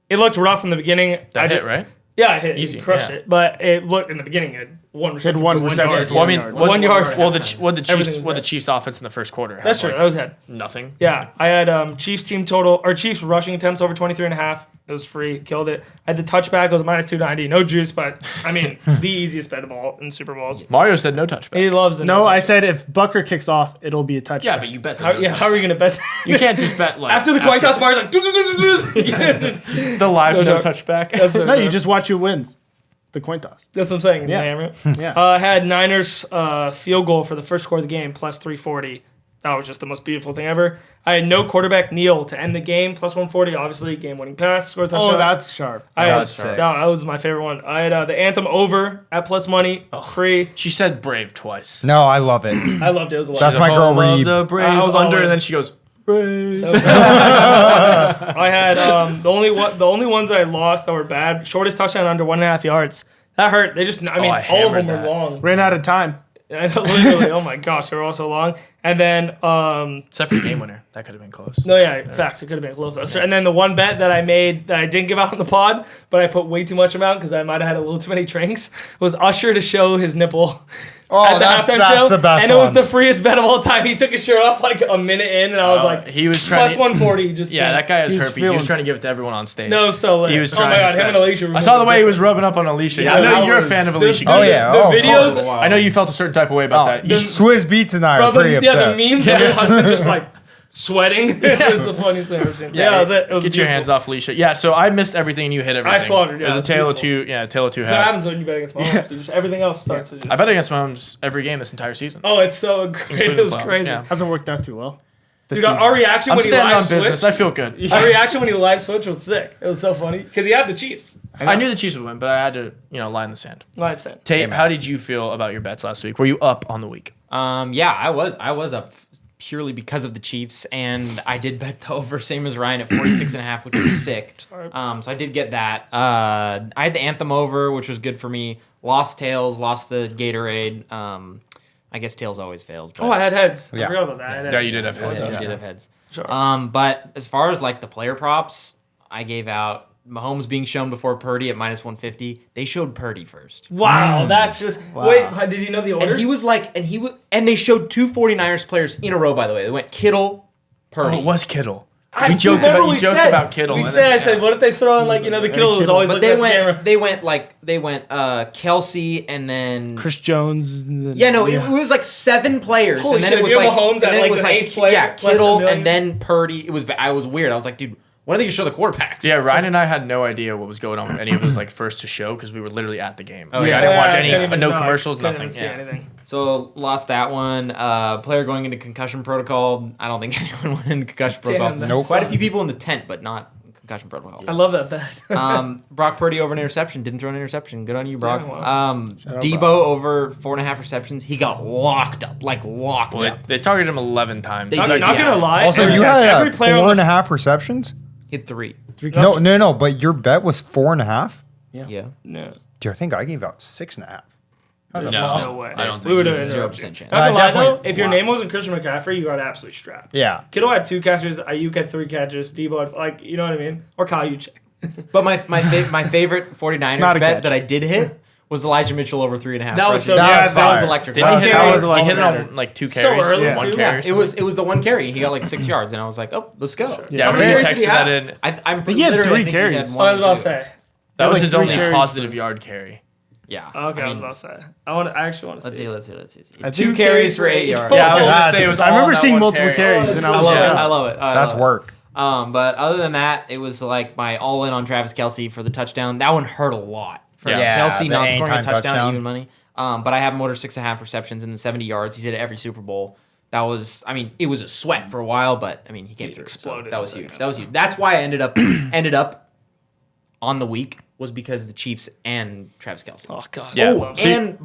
It looked rough in the beginning. That hit, right? Yeah, it hit. Easy, He crushed yeah. it. But it looked in the beginning. It had one reception. one for reception yard. for Well, I mean, yard. what- 1 yard. Well, the Everything was Chiefs, bad. Chiefs offense in the first quarter. had, That's true. like, That was head. nothing. Yeah, I had Chiefs team total or Chiefs rushing attempts over 23.5. It was free, killed it. I had the touchback. It was minus 290. No juice, but I mean the easiest bet of all in Super Bowls. Mario said no touchback. He loves the No, I touchback. said if Bucker kicks off, it'll be a touchdown. Yeah, but you bet. How are we gonna bet that? You can't just bet like After the coin toss, Mario's like, the live So no sharp. touchback. That's so No, you sharp. just watch who wins. The coin toss. That's what I'm saying. Yeah. Hammer it. Yeah. I had Niners field goal for the first score of the game, plus 340. That was just the most beautiful thing ever. I had no quarterback kneel to end the game, plus 140. Obviously, game-winning pass, scored a touchdown. Oh, that's sharp. That's sick. That was my favorite one. I had the anthem over at plus money, free. She said brave twice. No, I love it. I loved it. It was a lot. That's my girl Home of Reed. the brave I was all under, in. and then she goes. I had the only ones I lost that were bad. Shortest touchdown under 1.5 yards. That hurt. They just. I mean, I all of them hammered were that. long. Ran out of time. I know, literally. Oh my gosh, they were all so long. And then Except for the game winner, that could have been close. no, yeah, facts. It could have been a little closer. And then the one bet that I made that I didn't give out in the pod, but I put way too much amount because I might have had a little too many drinks, was Usher to show his nipple. Oh, at the that's halftime show, the best and it was one. the freest bet of all time. He took his shirt off like a minute in, and I was like, he was trying plus to, 140. Just Yeah, that guy has He was herpes. He was feeling- trying to give it to everyone on stage. No, so lit. He was Oh trying my god, his him and best. Alicia. I saw the way he was rubbing up on Alicia. Yeah, I know that you're a was- fan of the- Alicia. Oh, yeah. The Oh, videos, oh, I know you felt a certain type of way about that. Swizz Beats and I bro, are pretty the upset. memes of your husband just like sweating. It was the funniest thing I've ever seen. Yeah, that was it. It was Get your hands beautiful. off Alicia. Yeah, so I missed everything and you hit everything. slaughtered, It was yeah, a tale of it's two. Yeah, tale of two That's what halves. happens when you bet against Mahomes. You just, everything else starts to just. I bet against Mahomes every game this entire season. Oh, it's so great. Including It was playoffs, crazy. yeah. Hasn't worked out too well. Dude, our reaction I'm when he standing live on business. switched. I feel good. Our reaction when he live switched was sick. It was so funny because he had the Chiefs. I knew the Chiefs would win, but I had to, lie in the sand. Live sent. Tate, how did you feel about your bets last week? Were you up on the week? Yeah, I was up purely because of the Chiefs, and I did bet the over, same as Ryan, at 46.5, which is sick. So I did get that. I had the Anthem over, which was good for me. Lost Tails, lost the Gatorade. I guess Tails always fails. But Oh, I had heads. I Yeah. forgot about that. I had Yeah, heads. you did have heads. I Yeah. did have heads. Sure. But as far as like the player props, I gave out Mahomes being shown before Purdy at minus 150. They showed Purdy first. Wow, that's just. Wait, did you know the order? And he was like, and they showed two 49ers players in a row, by the way. They went Kittle, Purdy. Oh, it was Kittle. I We joked remember about we you joked said- about Kittle. We and said, then- I said, what if they throw in like the Kittle was always But looking at the camera. they went Kelsey and then Chris Jones. And then, yeah, no, it was like 7 players, Holy and then shit, it was you have like Mahomes and at, then like, it was the like 8th player, yeah, less than a Kittle million. and then Purdy. I was weird. I was like, dude, why don't they just show the quarterbacks? Yeah, Ryan and I had no idea what was going on with any of those like first to show because we were literally at the game. Oh, Like, yeah. I didn't watch I any, couldn't even- no I commercials, couldn't nothing. even see Yeah. anything. So lost that one. Player going into concussion protocol. I don't think anyone went into concussion protocol. Damn, that Nope. Quite a few people in the tent, but not concussion protocol. I love that bet. Brock Purdy over an interception. Didn't throw an interception. Good on you, Brock. Yeah, wow. Debo over 4.5 receptions. He got locked up. Locked Well, up. they targeted him 11 times. They Not, did, not yeah. gonna lie. Also, every- you every had player on four the and a half receptions? Hit 3. No, but your bet was 4.5? Yeah. No. Dude, I think I gave out 6.5. That's No, impossible. No way. I don't think we would have Zero interrupted. percent chance. Not gonna lie though, definitely- if your wow. name wasn't Christian McCaffrey, you got absolutely strapped. Yeah. Kiddo had 2 catches, Ayuk had 3 catches, Debo had, like, you know what I mean? Or Kyle Juszczyk. But my favorite 49ers Not a bet catch. that I did hit was Elijah Mitchell over 3.5. That was so That yeah, was that was fire. electric. Did he hit, that it- was he hit it electric. on like 2 So carries? early, one too. carry? It was the one carry. He got like 6 yards, and I was like, oh, let's go. Yeah, How when many you carries did he texted that have? in, I'm he had literally, 3 I think carries. He had Oh, I one was or about two. to say. that was like his 3 only carries positive for- yard carry. Yeah. Okay, I was mean, about to say. I actually want to see. Let's see. I 2 think carries for 8 yards. Yeah, I was gonna That's- say it was I all remember that seeing one multiple carry. carries, and I I was love like, it. yeah. I love it. That's work. But other than that, it was like my all in on Travis Kelce for the touchdown. That one hurt a lot. For Yeah, Kelce the not scoring a anytime touchdown, even money. But I have him ordered 6.5 receptions and then 70 yards. He's hit it every Super Bowl. That was, I mean, it was a sweat for a while, but I mean, he came through. So exploded that was in the huge. second That was huge. That's why I ended up on the week was because the Chiefs and Travis Kelce. Oh god. Yeah. Oh, And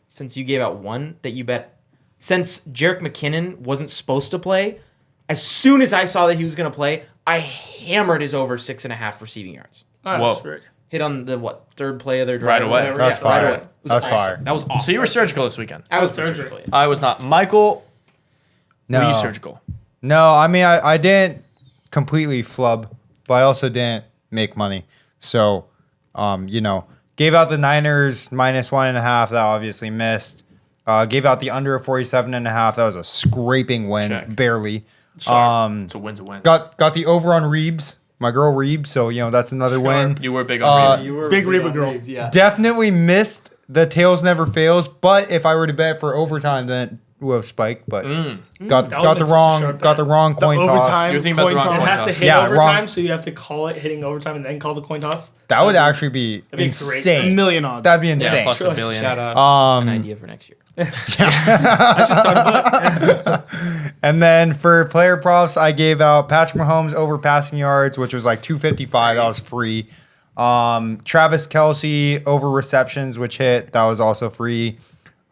since you gave out one that you bet, since Jerick McKinnon wasn't supposed to play, as soon as I saw that he was going to play, I hammered his over 6.5 receiving yards. Whoa. Hit on the third play of their drive. Right or away. whatever. That's Yeah, right fire. away. It was That's awesome. fire. That was awesome. So you were surgical this weekend. I was Surgery. surgical. Yeah. I was not. Michael, No. were you surgical? No, I mean, I didn't completely flub, but I also didn't make money. So, gave out the Niners -1.5. That obviously missed. Gave out the under of 47.5. That was a scraping win, Check. barely. So win's a win. Got the over on Reeves, my girl Reeves. So, that's another win. You were big on Reed. You were Big Reba on girl. Reeves, yeah. Definitely missed the tails never fails. But if I were to bet for overtime, then it would have spiked. But got That would've the been such a wrong sharp got the bet. wrong coin toss. overtime You're thinking about the coin wrong It one. toss. has to hit Yeah, overtime, wrong. so you have to call it hitting overtime and then call the coin toss. That would actually be That'd be great. insane. A million odds. That'd be Yeah, insane. plus a billion. Shout out Um, an idea for next year. And then for player props, I gave out Patrick Mahomes over passing yards, which was like 255. That was free. Travis Kelce over receptions, which hit. That was also free.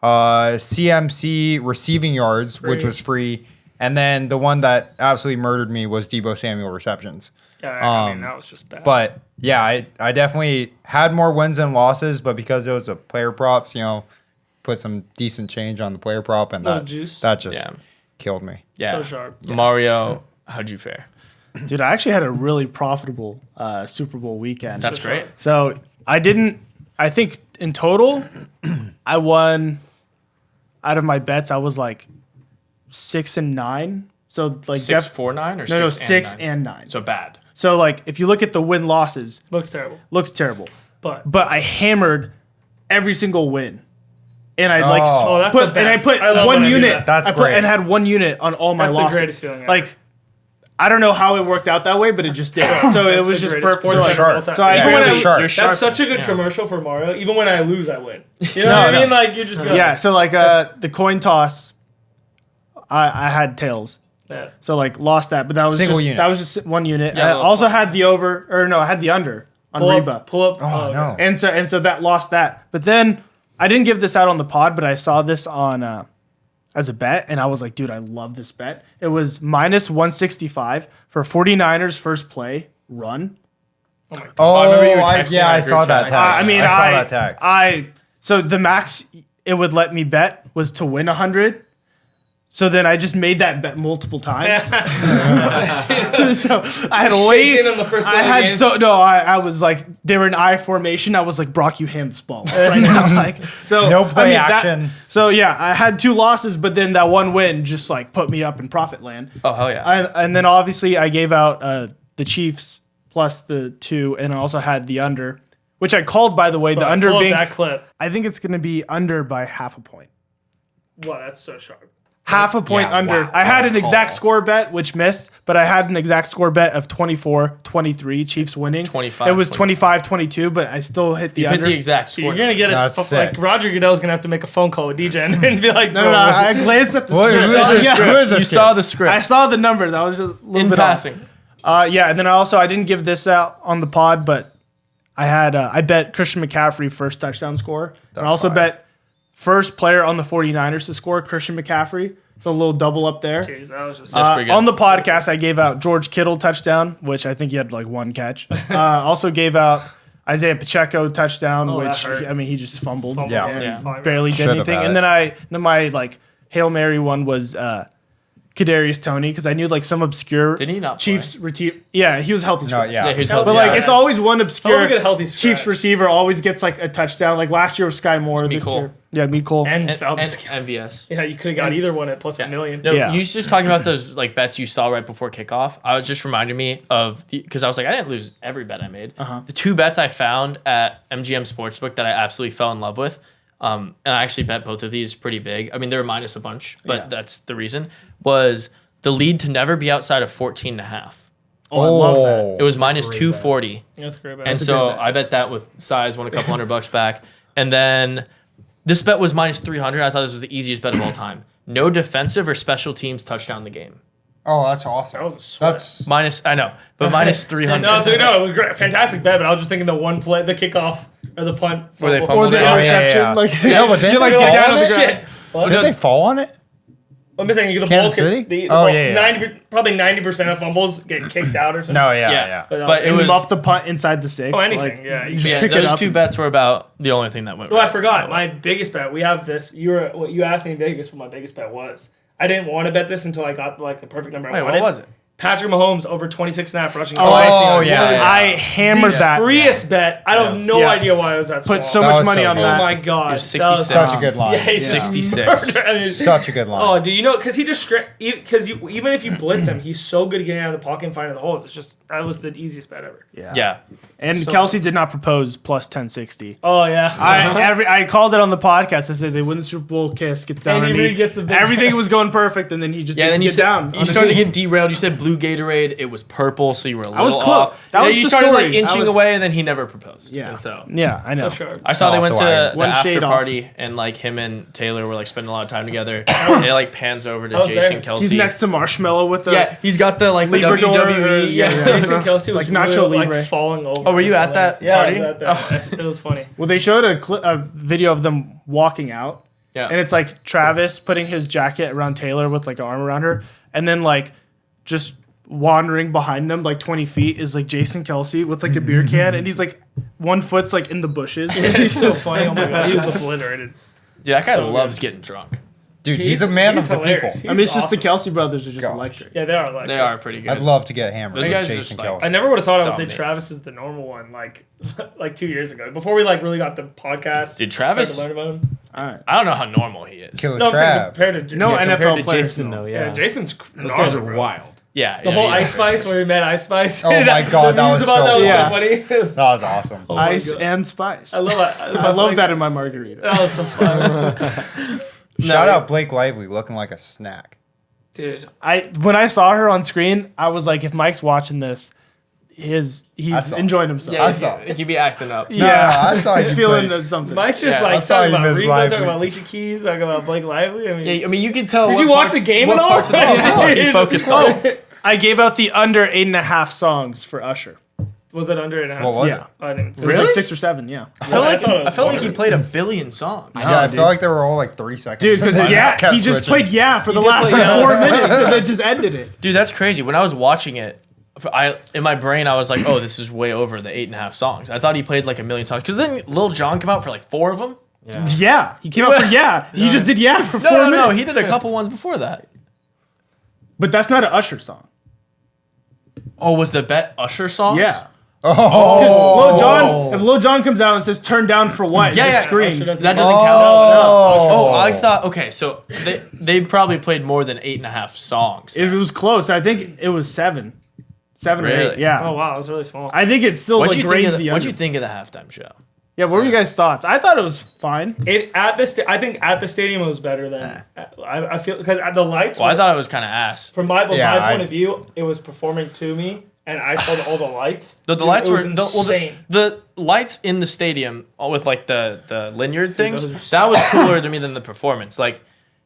CMC receiving yards, which Free. was free. And then the one that absolutely murdered me was Debo Samuel receptions. Yeah, I mean that was just bad. But yeah, I definitely had more wins than losses, but because it was a player props, put some decent change on the player prop, and Little that juice. that just Yeah. killed me. Yeah. So sharp. Mario, how'd you fare? Dude, I actually had a really profitable Super Bowl weekend. That's great. So I think in total, I won, out of my bets, I was like 6 and 9. So like 6-4-9 or no, 6 6 and 9? and 9. So bad. So like if you look at the win losses, Looks terrible. looks terrible. But But I hammered every single win. And I Oh. that's put the and I best. put I love one when I do unit. that. That's I put great. and had one unit on all my That's the losses. greatest feeling ever. Like I don't know how it worked out that way, but it just did. So it That's was the just greatest perfect. sports So, like, betting of all sharp. time. So I- Even Yeah, when you're sharp. You're That's such a sharp, good yeah. commercial for Mario. Even when I lose, I win. You know No, what I no. mean? Like you just go. yeah, so like the coin toss, I had tails. Yeah. So like lost that, but that was Single just unit. that was just one unit. Yeah, I well, also had the over, or no, I had the under on Pull Reba. up. Pull up. Oh, okay. no. And so that lost that. But then I didn't give this out on the pod, but I saw this on as a bet, and I was like, dude, I love this bet. It was -165 for 49ers first play run. Oh, I remember you were texting yeah, our I group saw that chat. text. I mean, I saw that text. So the max it would let me bet was to win 100. So then I just made that bet multiple times. so I had to wait. Shaking on the first play I of the had game. so no. I was like they were in I formation. I was like Brock, you hand this ball off right now. Like so, No play that- action. so yeah, I had 2 losses, but then that one win just like put me up in profit land. Oh, hell yeah. And then obviously I gave out the Chiefs plus the 2, and I also had the under, which I called by the way. The under Pull up being that clip. I think it's going to be under by half a point. Wow, that's so sharp. Half a point Yeah, under. wow. I had an Good exact call. score bet, which missed, but I had an exact score bet of 24-23, Chiefs winning. 25, It was 25-22, but I still hit the You hit under. the exact So score. you're gonna get That's us sick. like Roger Goodell's gonna have to make a phone call with Degen and be like, no, bro, I glanced at the Who is script. this? Yeah. Who is this You kid? saw the script I saw the numbers. I was just a little in bit off. passing. Yeah, and then I didn't give this out on the pod, but I had I bet Christian McCaffrey first touchdown score. And I also fire. bet first player on the 49ers to score, Christian McCaffrey. So a little double up there. Jeez, that was just. That's pretty good. On the podcast, I gave out George Kittle touchdown, which I think he had like 1 catch. Also gave out Isaiah Pacheco touchdown, Oh, that which hurt. I mean he just fumbled. Yeah. and barely did Should've anything. had And it. then my like Hail Mary one was Kadarius Toney because I knew like some obscure Did he not Chiefs Yeah, he was healthy. No, scratch. yeah. Yeah, he was But, But healthy. like Yeah. it's always one I'll obscure look at healthy Chiefs scratch. receiver always gets like a touchdown. Like last year was Sky Moore. This Mecole. year, yeah, Mecole. And and Valdez. MVS. Yeah, you could have got either one at plus a million. No, Yeah. you was just talking about those like bets you saw right before kickoff. I was just reminding me of because I was like, I didn't lose every bet I made. The 2 bets I found at MGM Sportsbook that I absolutely fell in love with, and I actually bet both of these pretty big. I mean, they were minus a bunch, but Yeah. that's the reason. Was the lead to never be outside of 14.5. Oh, I love that. It was minus 240. That's great. And a so good bet. I bet that with size, won a couple $100 back. And then this bet was minus 300. I thought this was the easiest bet of all time. No defensive or special teams touchdown the game. Oh, that's awesome. That was a sweat. That's Minus, I know, but minus 300. No, it was great, fantastic bet. But I was just thinking the one play, the kickoff or the punt, Where they fumble. fumbled Or the it. Oh, interception. yeah. Like No, but didn't you like they get fall down on on the it? ground. Shit. Well, Did they fall on it? I'm just saying the Kansas ball. City? The Oh, ball, yeah, yeah. 90, probably 90% of fumbles get kicked out or something. No, yeah, Yeah. yeah. But it And was. muff the punt inside the 6. Oh, anything, Like, yeah, you you just Yeah, pick it those up. 2 bets were about the only thing that went Oh, right. I forgot. My biggest bet. We have this. What you asked me in Vegas what my biggest bet was. I didn't want to bet this until I got like the perfect number. I Wait, wanted. what was it? Patrick Mahomes over 26.5 rushing. Oh, yards. yeah, Was yeah. I hammered the that. freest bet. I don't have no Yeah. idea why it was that small. Put so That much was money so on good. Oh that. my god, It was that was 66. Such a good line. Yeah, he's Yeah. 66. murdered. I mean, Such a good line. Oh, do you know? Because he just because even if you blitz him, he's so good at getting out of the pocket and finding the holes. It's just that was the easiest bet ever. Yeah. And So- Kelsey did not propose plus 1060. Oh yeah. I called it on the podcast. I said they win the Super Bowl. Kiss gets down. And he on really knee. gets the big- Everything was going perfect, and then he just Yeah, didn't then you get said, down. you started to get derailed. You said blue Gatorade. It was purple, so you were a little was close. off. That Yeah, was you the started story. like That inching was- away, and then he never proposed. Yeah. And so Yeah, I know. So sure. I saw they Off went the to wagon. the One after shade off. party, and like him and Taylor were like spending a lot of time together. And it like pans over to was Jason there. Kelsey. He's next to Marshmallow with the Yeah, he's got the like the Librador or- WWE. Yeah. yeah. Jason Kelsey was Like Nacho really, Libre. like falling over. Oh, were you It's at that hilarious. Yeah, party? I was at that. It was funny. Well, they showed a video of them walking out, Yeah. and it's like Travis putting his jacket around Taylor with like an arm around her, and then like just wandering behind them like 20 feet is like Jason Kelsey with like a beer can, and he's like 1 foot's like in the bushes. He's so funny. Oh my god, he was obliterated. Yeah, that guy So loves getting drunk. Dude, he's a man he's of the hilarious. people. I mean, it's just the awesome. Kelsey brothers are just Gosh. electric. Yeah, they are electric. They are pretty good. I'd love to get hammered Those with guys Jason just, like- Kelsey. I never would have thought I would say Dominate. Travis is the normal one, like 2 years ago. Before we like really got the podcast. Dude, Travis- started to learn about him. All right. I don't know how normal he is. Killer No, I'm saying Trav. compared to No yeah, NFL Compared to players. Jason, no. though, yeah, yeah. Jason's Those guys are bro. wild. Yeah. The yeah, whole he's Ice Spice when we met Ice Spice. Oh my God, that memes was about so that Yeah. was so funny. It was- That was awesome. Oh my Ice God. and spice. I love it. I love that in my margarita. That was so fun, Shout out Blake Lively looking like a snack. dude. When I saw her on screen, I was like, if Mike's watching this, he's saw. enjoying himself. Yeah, I saw. He'd be acting up. No, I saw he's you feeling play. something. Mike's just Yeah, I like saw talking you about miss Rico, Lively. talking about Alicia Keys, talking about Blake Lively. I mean, Yeah, I mean, you can tell. Did what you watch parts- the game what at all? parts of the game he focused on. I gave out the under 8.5 songs for Usher. Was it under 8.5? What was Yeah. it? I didn't see It was it. like 6 or 7, yeah. I felt I thought it I was felt like more. he played 1 billion songs. Yeah, I dude. feel like they were all like 30 seconds. Dude, because And yeah, kept he just switching. played yeah for the did last play like Yeah. 4 minutes and then just ended it. Dude, that's crazy. When I was watching it, in my brain, I was like, "Oh, this is way over the 8.5 songs." I thought he played like 1 million songs because then Lil Jon came out for like 4 of them. Yeah. Yeah, he came out for yeah. He just did yeah for 4 No, minutes. no, he did a couple ones before that. But that's not an Usher song. Oh, was the bet Usher songs? Yeah. Oh, Lil Jon, if Lil Jon comes out and says "turn down for what," Yeah, he yeah. screams. Usher doesn't- That doesn't count. Oh, I thought. Okay, so they probably played more than 8.5 songs. It was close. I think it was 7, 7 or 8. Really? Yeah. Oh wow, that's really small. I think it's still What'd like you think? grazed Of the what'd under. you think of the halftime show? Yeah, what were you guys' thoughts? I thought it was fine. I think at the stadium it was better than. I feel because the lights. Well, I were- thought it was kind of ass. from my Yeah, point I- of view, it was performing to me, and I saw all the lights. The Dude, lights it were was insane. the lights in the stadium with like the Linyard things. those are That was cooler to me than the performance. Like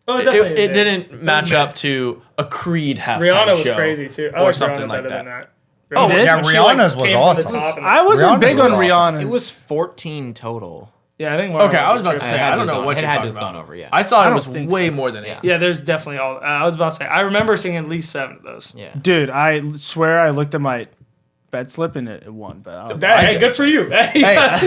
Oh, was it, definitely it big. didn't match big. up to a Creed halftime Rihanna was show. crazy too. I or like something Rihanna like better that. than that. Oh, did? yeah, When she, Rihanna's was came from the awesome. top and- I wasn't Rihanna's big was on awesome. Rihanna. It was 14 total. Yeah, I think. Okay, I was about to It say had I to don't have know gone- what it you're had to talking have gone about. over, yeah. I thought I it don't was think way so. more than 8. Yeah. Yeah, there's definitely I was about to say. I remember seeing at least 7 of those. Yeah. Dude, I swear I looked at my bet slip and it won. But Hey, good for you. Hey,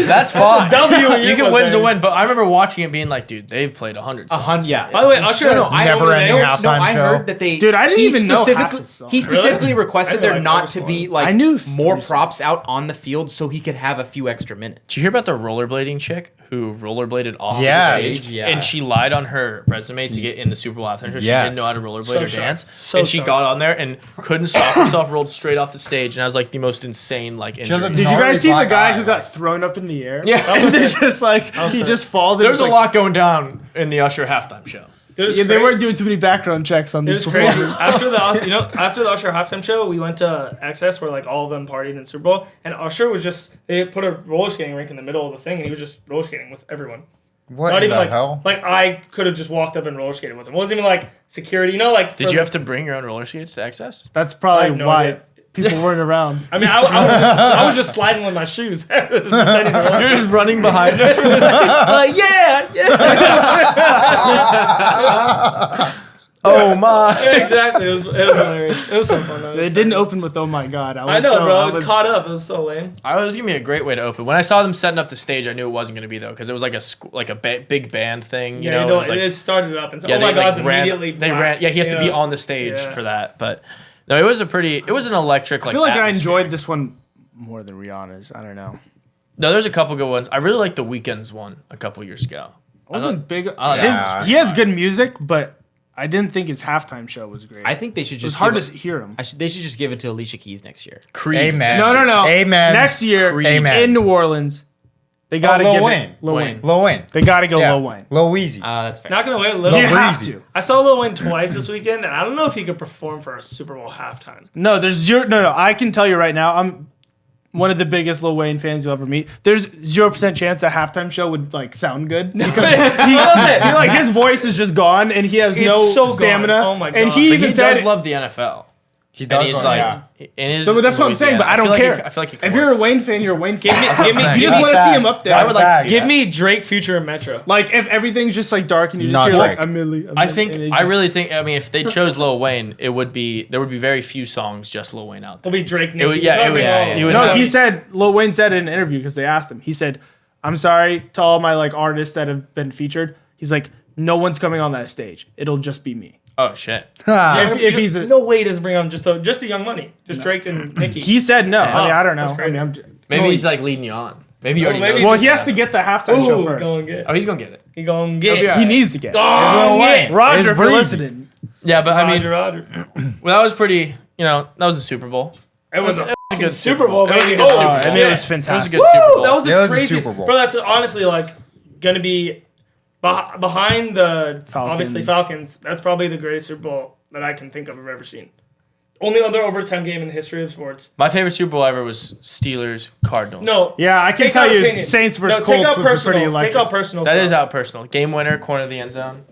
that's fine. W in your You can book, win's a baby. win, but I remember watching it being like, dude, they've played 100 songs. Yeah. By the way, Usher has Never-ending over the half- No, halftime I show. heard that they. Dude, I didn't he even know half specifically- the song. He specifically requested I knew there like not first to one. be like I knew more 3 props out on the field so he could have a few extra minutes. Did you hear about the rollerblading chick who rollerbladed off Yes. the stage? Yeah. And she lied on her resume to get in the Super Bowl halftime show. She Yes. didn't know how to rollerblade So or sharp. dance. So and she sharp. got on there and couldn't stop herself, rolled straight off the stage, and has like the most insane like has injury. a Did you gnarly guys see the black guy eye, who like- got thrown up in the air? Yeah. And it's just like he sick. just falls. There's a like, lot going down in the Usher halftime show. It was Yeah, they crazy. weren't doing too many background checks on It these was crazy. performers. after the Usher halftime show, we went to XS where like all of them partied in Super Bowl, and Usher was just they put a roller skating rink in the middle of the thing, and he was just roller skating with everyone. What Not in even the like hell? like I could have just walked up and roller skated with him. It wasn't even like security, like. Did you have to bring your own roller skates to access? That's I probably have no why idea. people weren't around. I mean, I was just sliding with my shoes. Pretending to roll. You're just running behind her. Yeah. Oh my. Exactly. It was hilarious. It was so fun. Though. They didn't open with "Oh my God." I know, bro. I was caught up. It was so lame. I was giving me a great way to open. When I saw them setting up the stage, I knew it wasn't going to be though, because it was like a big band thing. You know, know, it was like, it started up and so, yeah, oh my they, God, like, it's ran. immediately They black, ran. Yeah, he has to be you know? on the stage Yeah. for that. But no, it was an electric. I feel like I atmosphere. enjoyed this one more than Rihanna's. I don't know. No, there's a couple good ones. I really like the Weekend's one a couple years ago. I wasn't big. Yeah, He has good music, but I didn't think his halftime show was great. I think they should it was just. hard to give it- hear him. They should just give it to Alicia Keys next year. Creed. Amen. No. Amen. Next year Amen. in New Orleans, they gotta Lil give Wayne. it Lil Wayne. Wayne. Lil Wayne. They gotta go Yeah. Lil Wayne. Lil Weezy. That's fair. Not gonna wait. You Lil have Weezy. to. I saw Lil Wayne twice this weekend, and I don't know if he could perform for a Super Bowl halftime. No, there's zero. No. I can tell you right now, I'm one of the biggest Lil Wayne fans you'll ever meet. There's 0% chance a halftime show would like sound good because he like his voice is just gone and he has It's no so gone. stamina. Oh my And God. he But even he said does love the NFL. He And does. he's want- like, yeah. in his So that's what I'm saying, but I don't care. I feel like he if you're a Wayne fan, you're a Wayne fan. Give me, You Give just us want to see him facts. up there. That's I would like facts. to give me Drake, Future, and Metro. like if everything's just like dark and you just Not hear like Drake. a milli. I think I really think. I mean, if they chose Lil Wayne, there would be very few songs just Lil Wayne out there. There'll be Drake. It would, Nicki, yeah, it would, Tupac, it would No, have- he said Lil Wayne said in an interview because they asked him. He said, "I'm sorry to all my like artists that have been featured." He's like, "No one's coming on that stage. It'll just be me." Oh shit. If he's a, no way does bring on just the Young Money, just Drake and Nicki. he said no. I mean, I don't know. That's I crazy. mean, I'm Maybe totally- he's like leading you on. Maybe you Oh, already maybe know. well, just- he has to get the halftime show Ooh, first. go and get. Oh, he's gonna get it. He gonna get. be all right. He needs to get. Go it. and get. Roger, It's if you're breezy. listening. Yeah, but I mean, Roger. well, that was pretty. You know, that was the Super Bowl. It was It was a a good Super Bowl, It was a baby. good Oh, Super Bowl. I mean, shit. it was It was a fantastic. good Super Bowl. That was the It was a craziest, Super Bowl. bro. That's honestly like gonna be behind the obviously Falcons. That's probably the greatest Super Bowl that I can think of I've ever seen. Only other overtime game in the history of sports. My favorite Super Bowl ever was Steelers Cardinals. No, Yeah, I can take tell out you, opinion. Saints versus No, take Colts out was a personal. pretty Take electric. out personal. that stuff. is out personal. Game winner, corner of the end zone.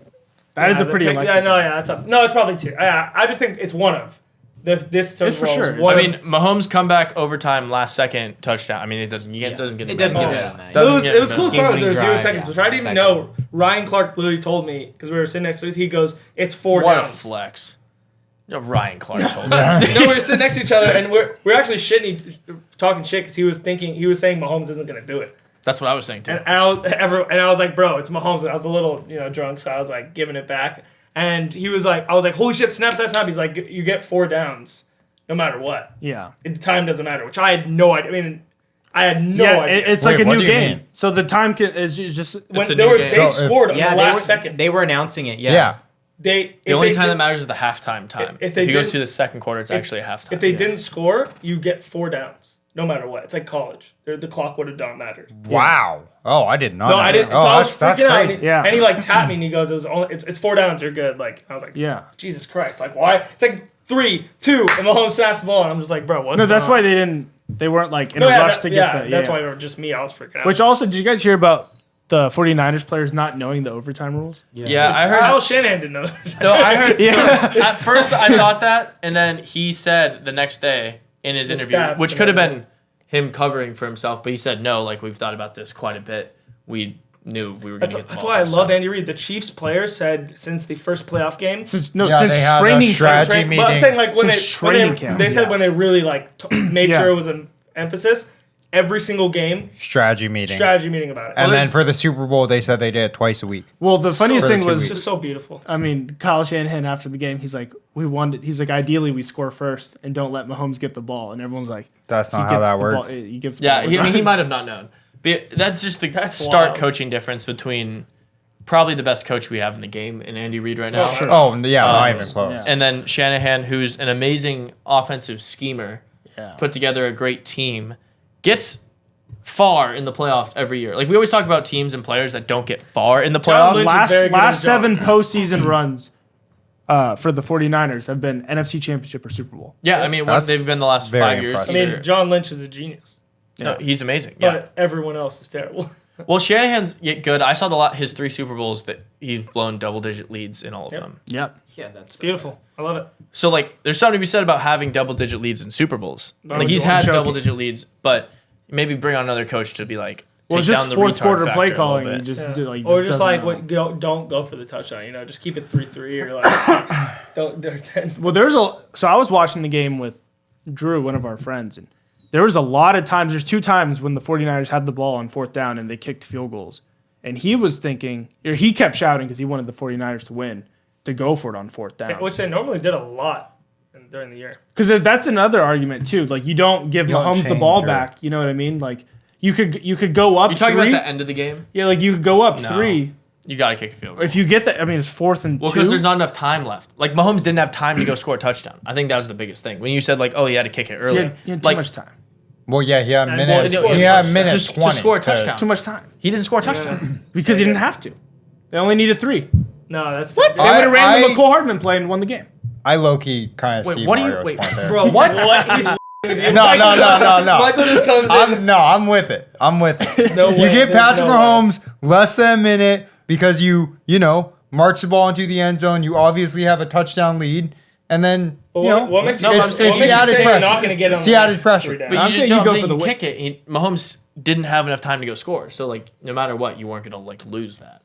That is a the pretty pick- electric. Yeah, no, yeah, that's up. No, it's probably two. I just think it's one of. This Super It's for Bowl is sure. one I of- mean, Mahomes comeback overtime last second touchdown. I mean, it doesn't. It doesn't get. It doesn't better. get Yeah. better than that. Doesn't it was get cool better. because there was 0 drive, seconds, yeah, which I didn't even exactly. know. Ryan Clark literally told me because we were sitting next to it. He goes, "It's four What a downs." flex. No, Ryan Clark told me. No, we were sitting next to each other, and we're actually talking shit because he was saying Mahomes isn't gonna do it, That's what I was saying too. and I was like, bro, it's Mahomes. And I was a little drunk, so I was like giving it back, and he was like, I was like, holy shit, snap. He's like, you get 4 downs, no matter what. Yeah. The time doesn't matter, which I had no idea. I mean, I had no Yeah, idea. it's Wait, like a what new do you game. mean? So the time is just It's a when new there was game. they So if- scored on Yeah, the they last were, second. they were announcing it. Yeah. Yeah. The The only time that matters is the halftime time. If If, they he goes didn't- to the second quarter, it's actually a halftime. If they didn't score, you get 4 downs, no matter what. It's like college. The clock would have not mattered. Wow. Oh, I did not. No, know I didn't. that. So Oh, I was that's freaking out. crazy. And Yeah. and he like tapped me and he goes, it's 4 downs. You're good. Like I was like, yeah. Jesus Christ. Like why? It's like 3, 2, and Mahomes snaps the ball, and I'm just like, bro, what's No, that's going why on? they weren't like in No, a yeah, rush that- to yeah, get the. that's yeah. why it was just me. I was freaking out. Which also, did you guys hear about the 49ers players not knowing the overtime rules? Yeah, I heard. Kyle Shanahan didn't know that. No, I heard. Yeah. At first, I thought that, and then he said the next day in his The interview, stats which and could have everything. been him covering for himself, but he said no. Like we've thought about this quite a bit. We knew we were going to get the That's ball why I first. love So- Andy Reid. The Chiefs players said since the first playoff game. Since they had a training strategy camp. meeting. But I'm saying like when Since they training camp, they said yeah. when they really like made Yeah. sure it was an emphasis. Every single game, Strategy meeting. strategy meeting about it. And then It's for the Super Bowl, they said they did it twice a week. Well, the funniest For the thing 2 was, just so beautiful. I mean, Kyle Shanahan after the game, he's like, we won it. He's like, ideally we score first and don't let Mahomes get the ball. And everyone's like, That's he not how gets that the ball- works. he gets the Yeah, ball. I mean, he might have not known. But that's just the stark wild. coaching difference between probably the best coach we have in the game in Andy Reid right now. Sure. Oh, yeah, not even yeah. close. Yeah. And then Shanahan, who's an amazing offensive schemer, Yeah. put together a great team, gets far in the playoffs every year. Like we always talk about teams and players that don't get far in the John playoffs. Lynch is very good at last his job. 7 postseason runs for the 49ers have been NFC Championship or Super Bowl. Yeah, I mean, what That's they've been the last very 5 years. impressive. I mean, John Lynch is a genius, No, he's amazing. Yeah. but everyone else is terrible. Well, Shanahan's good. I saw his 3 Super Bowls that he's blown double-digit leads in all of Yep. them. Yep. Yeah, that's Beautiful. I love it. So like, there's something to be said about having double-digit leads in Super Bowls. That Like was he's the one had choking. double-digit leads, but maybe bring on another coach to be like, Well, take just down the fourth retard quarter factor play a little calling. bit. And just Yeah. do, like, Or just doesn't like know. don't go for the touchdown. You know, just keep it 3-3 or like don't. Well, so I was watching the game with Drew, one of our friends, and there was a lot of times. There's 2 times when the 49ers had the ball on 4th down and they kicked field goals. And he was thinking, or he kept shouting because he wanted the 49ers to win, to go for it on 4th down. Which they normally did a lot during the year. Because that's another argument too. Like you don't give You don't Mahomes the change ball your- back. You know what I mean? Like you could go up. You talking 3. about the end of the game? Yeah, like you could go up No. 3. You got to kick a field goal. If you get that, I mean, it's 4th and Well, 2. because there's not enough time left. Like Mahomes didn't have time to go score a touchdown. I think that was the biggest thing. When you said like, oh, he had to kick it He early. had too like, much time. Well, yeah, he had a And minute. well, He had a to minute just 20 to score a touchdown. Too much time. He didn't score a touchdown. Because he didn't have to. They only needed 3. No, that's They would have ran the I- McCole Hardman play and won the game. I low-key kind of Wait, see what do you- Mario's wait, point there. bro. What? He's No. Michael just comes in. I'm with it. I'm with it. No You way, give there's Patrick no way. Mahomes less than a minute because you march the ball into the end zone. You obviously have a touchdown lead, and then What makes you No, say- I'm saying what he makes you added say you're pressure. not going to get on He the added next pressure. 3 downs? But I'm you saying just, you no, go I'm for saying the you win. kick it. Mahomes didn't have enough time to go score. So like, no matter what, you weren't gonna like lose that.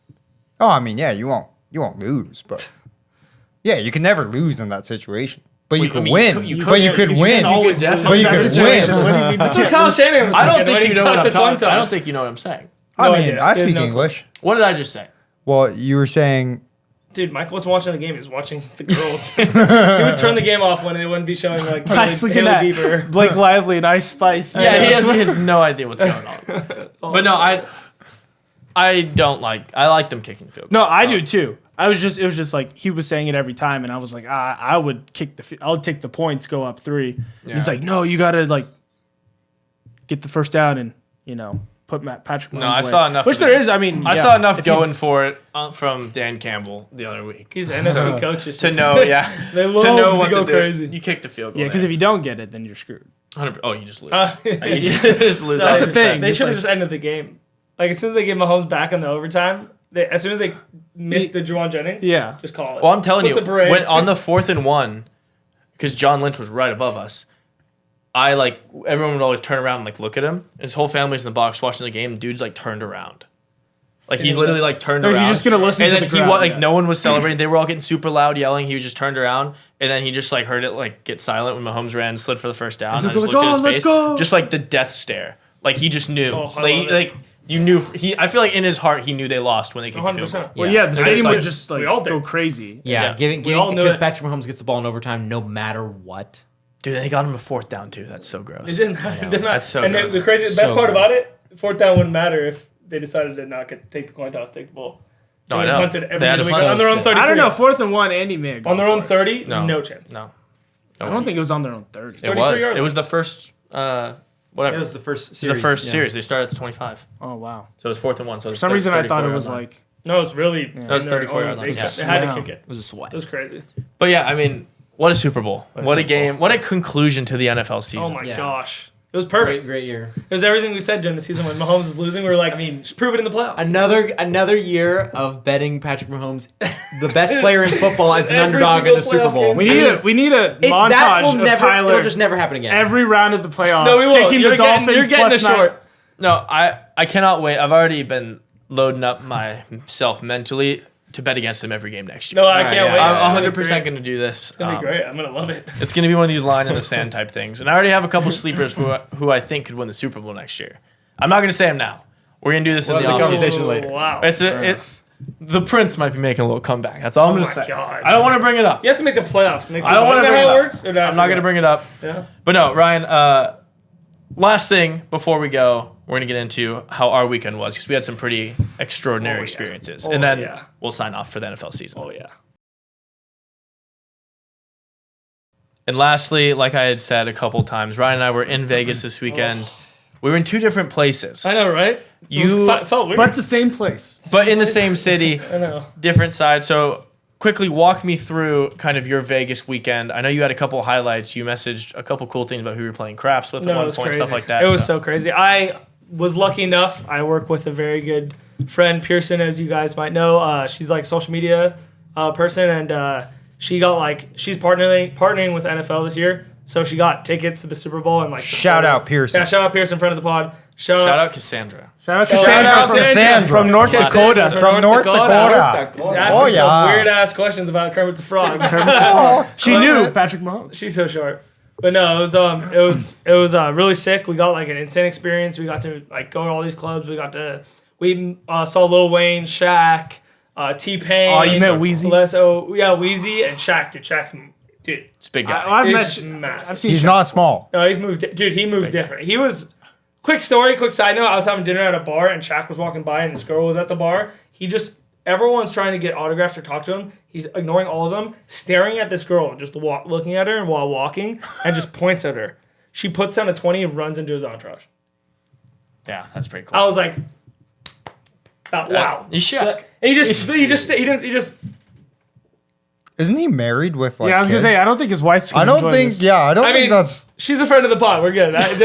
Oh, I mean, yeah, you won't lose, but yeah, you can never lose in that situation. But you Well, I could mean, win. you But you could- could you win. can always definitely But you in could that situation. win. That's what Kyle Shanahan was I don't thinking when think he you know cut what I'm the coin talking. I don't toss. think you know what I'm saying. I No mean, idea. I He has speak no clue. English. What did I just say? Well, you were saying Dude, Michael wasn't watching the game. He was watching the girls. He would turn the game off when they wouldn't be showing like Nice Haley looking at Bieber. Blake Lively and Ice Spice. Yeah, he has no idea what's going on. But no, I don't like. I like them kicking field goals. No, I do too. It was just like he was saying it every time, and I was like, I would kick I would take the points, go up 3. He's like, no, you gotta like get the first down and put Patrick Mahomes No, I away. saw enough Which of there it. is. I mean, I yeah, saw enough if you- going for it from Dan Campbell the other week He's NFC coaches. to know. Yeah, They to love know to what go to do. crazy. You kick the field goal. Yeah, because if you don't get it, then you're screwed. 100%, oh, you just lose. You You just lose. So- That's the 100%. thing. They Just should have like- just ended the game. Like as soon as they gave Mahomes back in the overtime, as soon as they missed the Juwan Jennings, Yeah. just call it. Well, I'm telling Put you, the parade. when on the 4th and 1, because John Lynch was right above us, everyone would always turn around and look at him. His whole family's in the box watching the game. Dude's turned around. He's literally turned No, around. he's just gonna listen and to then the he crowd, yeah. no one was celebrating. They were all getting super loud, yelling. He was just turned around, and then he just heard it get silent when Mahomes ran, slid for the first down. And I just people looked like, at his "Oh, let's face, go." just the death stare. He just knew. Oh, I love it. You knew. I feel in his heart he knew they lost when they kicked the field 100%. goal. Well, yeah, the They're stadium just would just we all did. go crazy. Yeah, Yeah. giving all knew because it. Patrick Mahomes gets the ball in overtime no matter what. Dude, they got him a 4th down too. That's so gross. It didn't matter. It did not. That's so and gross. the crazy, best So part about gross. it, 4th down wouldn't matter if they decided to not take the coin toss, take the ball. No, They I know. punted every They had to week punt. on their own So 33. I don't know. 4th and 1, Andy may have On their gone own for it. 30, no chance. No. I don't think it was on their own 30. It 33 was. yard It was line. the first. Whatever. It was the first It was series. the first yeah. series. They started at the 25. Oh wow. So it was 4th and 1. So For some reason, I thought it was like. No, it's really. That was 34-yard line. They, Yeah. they had Yeah. to kick it. It was a sweat. It was crazy. But yeah, I mean, what a Super Bowl. What a Super game. What a conclusion to the NFL season. Oh my Yeah. gosh. It was Great, perfect. great year. It was everything we said during the season when Mahomes was losing. We were like, just prove it in the playoffs. Another year of betting Patrick Mahomes, the best player in football, as an Every underdog in single the Super playoff Bowl. game. We need a That montage will of never. Tyler It'll just never happen again. every round of the playoffs. No, we won't. Taking You're the getting, Dolphins you're getting a plus 9. short. No, I cannot wait. I've already been loading up myself mentally to bet against them every game next year. No, I Right, can't yeah. wait. I'm It's 100% going to do this. gonna be great. I'm gonna love it. It's going to be one of these line in the sand type things. And I already have a couple sleepers who I think could win the Super Bowl next year. I'm not going to say them now. We're going to do this in the We'll have the offseason. conversation later. Wow. The Prince might be making a little comeback. That's all I'm Oh going to my say. God. I don't want to bring it up. You have to make the playoffs to make sure. I don't want to Isn't bring that it how up. it works? Or did I I'm not going to forget? bring it up. Yeah. But no, Ryan, last thing before we go, we're going to get into how our weekend was because we had some pretty extraordinary yeah. experiences. Oh, And then yeah. we'll sign off for the NFL season. Oh yeah. And lastly, like I had said a couple times, Ryan and I were in Vegas this weekend. We were in two different places, I know, right? Felt weird. But the same place. but in the same city, I know. different sides. So quickly walk me through kind of your Vegas weekend. I know you had a couple highlights. You messaged a couple cool things about who you were playing craps with at No, it one was point, crazy. stuff like that. It was so crazy. I was lucky enough. I work with a very good friend, Pearson, as you guys might know. She's like social media person, and she's partnering with NFL this year. So she got tickets to the Super Bowl and like Shout out Pearson. Yeah, shout out Pearson, friend of the pod. Shout out Cassandra. Shout out Shout Cassandra out from, Cassandra. from North Cassandra Dakota. from From North Dakota. Asking Oh, yeah. some weird ass questions about Kermit the Frog. She knew Patrick Mahomes. She's so short. But no, it was really sick. We got like an insane experience. We got to like go to all these clubs. We saw Lil Wayne, Shaq, T-Pain. Oh, you met Weezy? Weezy and Shaq. Dude, It's a big guy. I've he's met. just massive. I've seen. He's Shaq. not small. No, he's moved. Dude, he moved different. He was. Quick story, quick side note. I was having dinner at a bar and Shaq was walking by and this girl was at the bar. Everyone's trying to get autographs or talk to him. He's ignoring all of them, staring at this girl, just looking at her while walking, and just points at her. She puts down a 20 and runs into his entourage. Yeah, that's pretty cool. I was like, wow. He's Shaq. And he just. Isn't he married with like Yeah, I was kids? gonna say. I don't think his wife's. I Gonna don't enjoy think. this. Yeah, I don't I think mean, that's. she's a friend of the pod. We're good. I just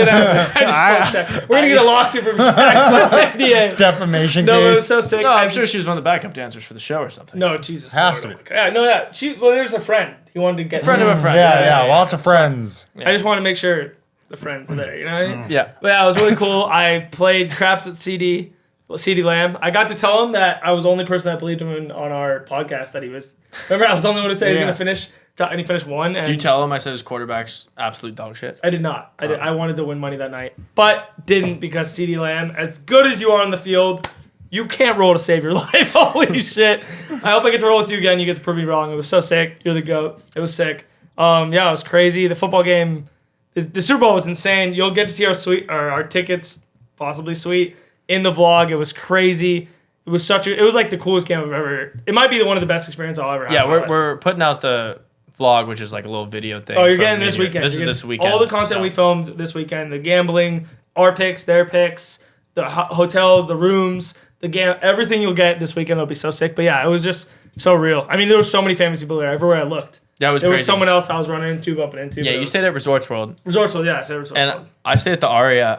Shaq. We're gonna get a lawsuit from Shaq. NDA. Defamation No, it was case. so sick. No, I'm And- sure she was one of the backup dancers for the show or something. No, Jesus. Has Lord. to be. Yeah, no, yeah. There's a friend. He wanted to get Friend of a friend. Yeah, lots of friends. I just want to make sure the friends are there. You know what I mean? Yeah. But yeah, it was really cool. I played craps with CD Lamb. I got to tell him that I was the only person that believed him on our podcast that he was. Remember, I was the only one who said he was Yeah. going to finish, and he finished one. And Did you tell him I said his quarterback's absolute dog shit? I did not. I wanted to win money that night, but didn't because CD Lamb, as good as you are on the field, you can't roll to save your life. Holy shit! I hope I get to roll with you again. You get to prove me wrong. It was so sick. You're the GOAT. It was sick. Yeah, it was crazy. The football game, the Super Bowl was insane. You'll get to see our tickets, possibly sweet, in the vlog. It was crazy. It was like the coolest game I've ever. It might be one of the best experiences I'll ever have. Yeah, in my life. we're putting out the vlog, which is like a little video thing. Oh, you're from getting this Meteor. weekend. This You're is getting this weekend. All the content so. we filmed this weekend, the gambling, our picks, their picks, the hotels, the rooms, everything you'll get this weekend will be so sick. But yeah, it was just so real. I mean, there were so many famous people there everywhere I looked. That was There crazy. was someone else I was running into, bumping into. Yeah, but it you was- stayed at Resorts World, Resorts World, yeah, I said Resorts and World. I stayed at the Aria.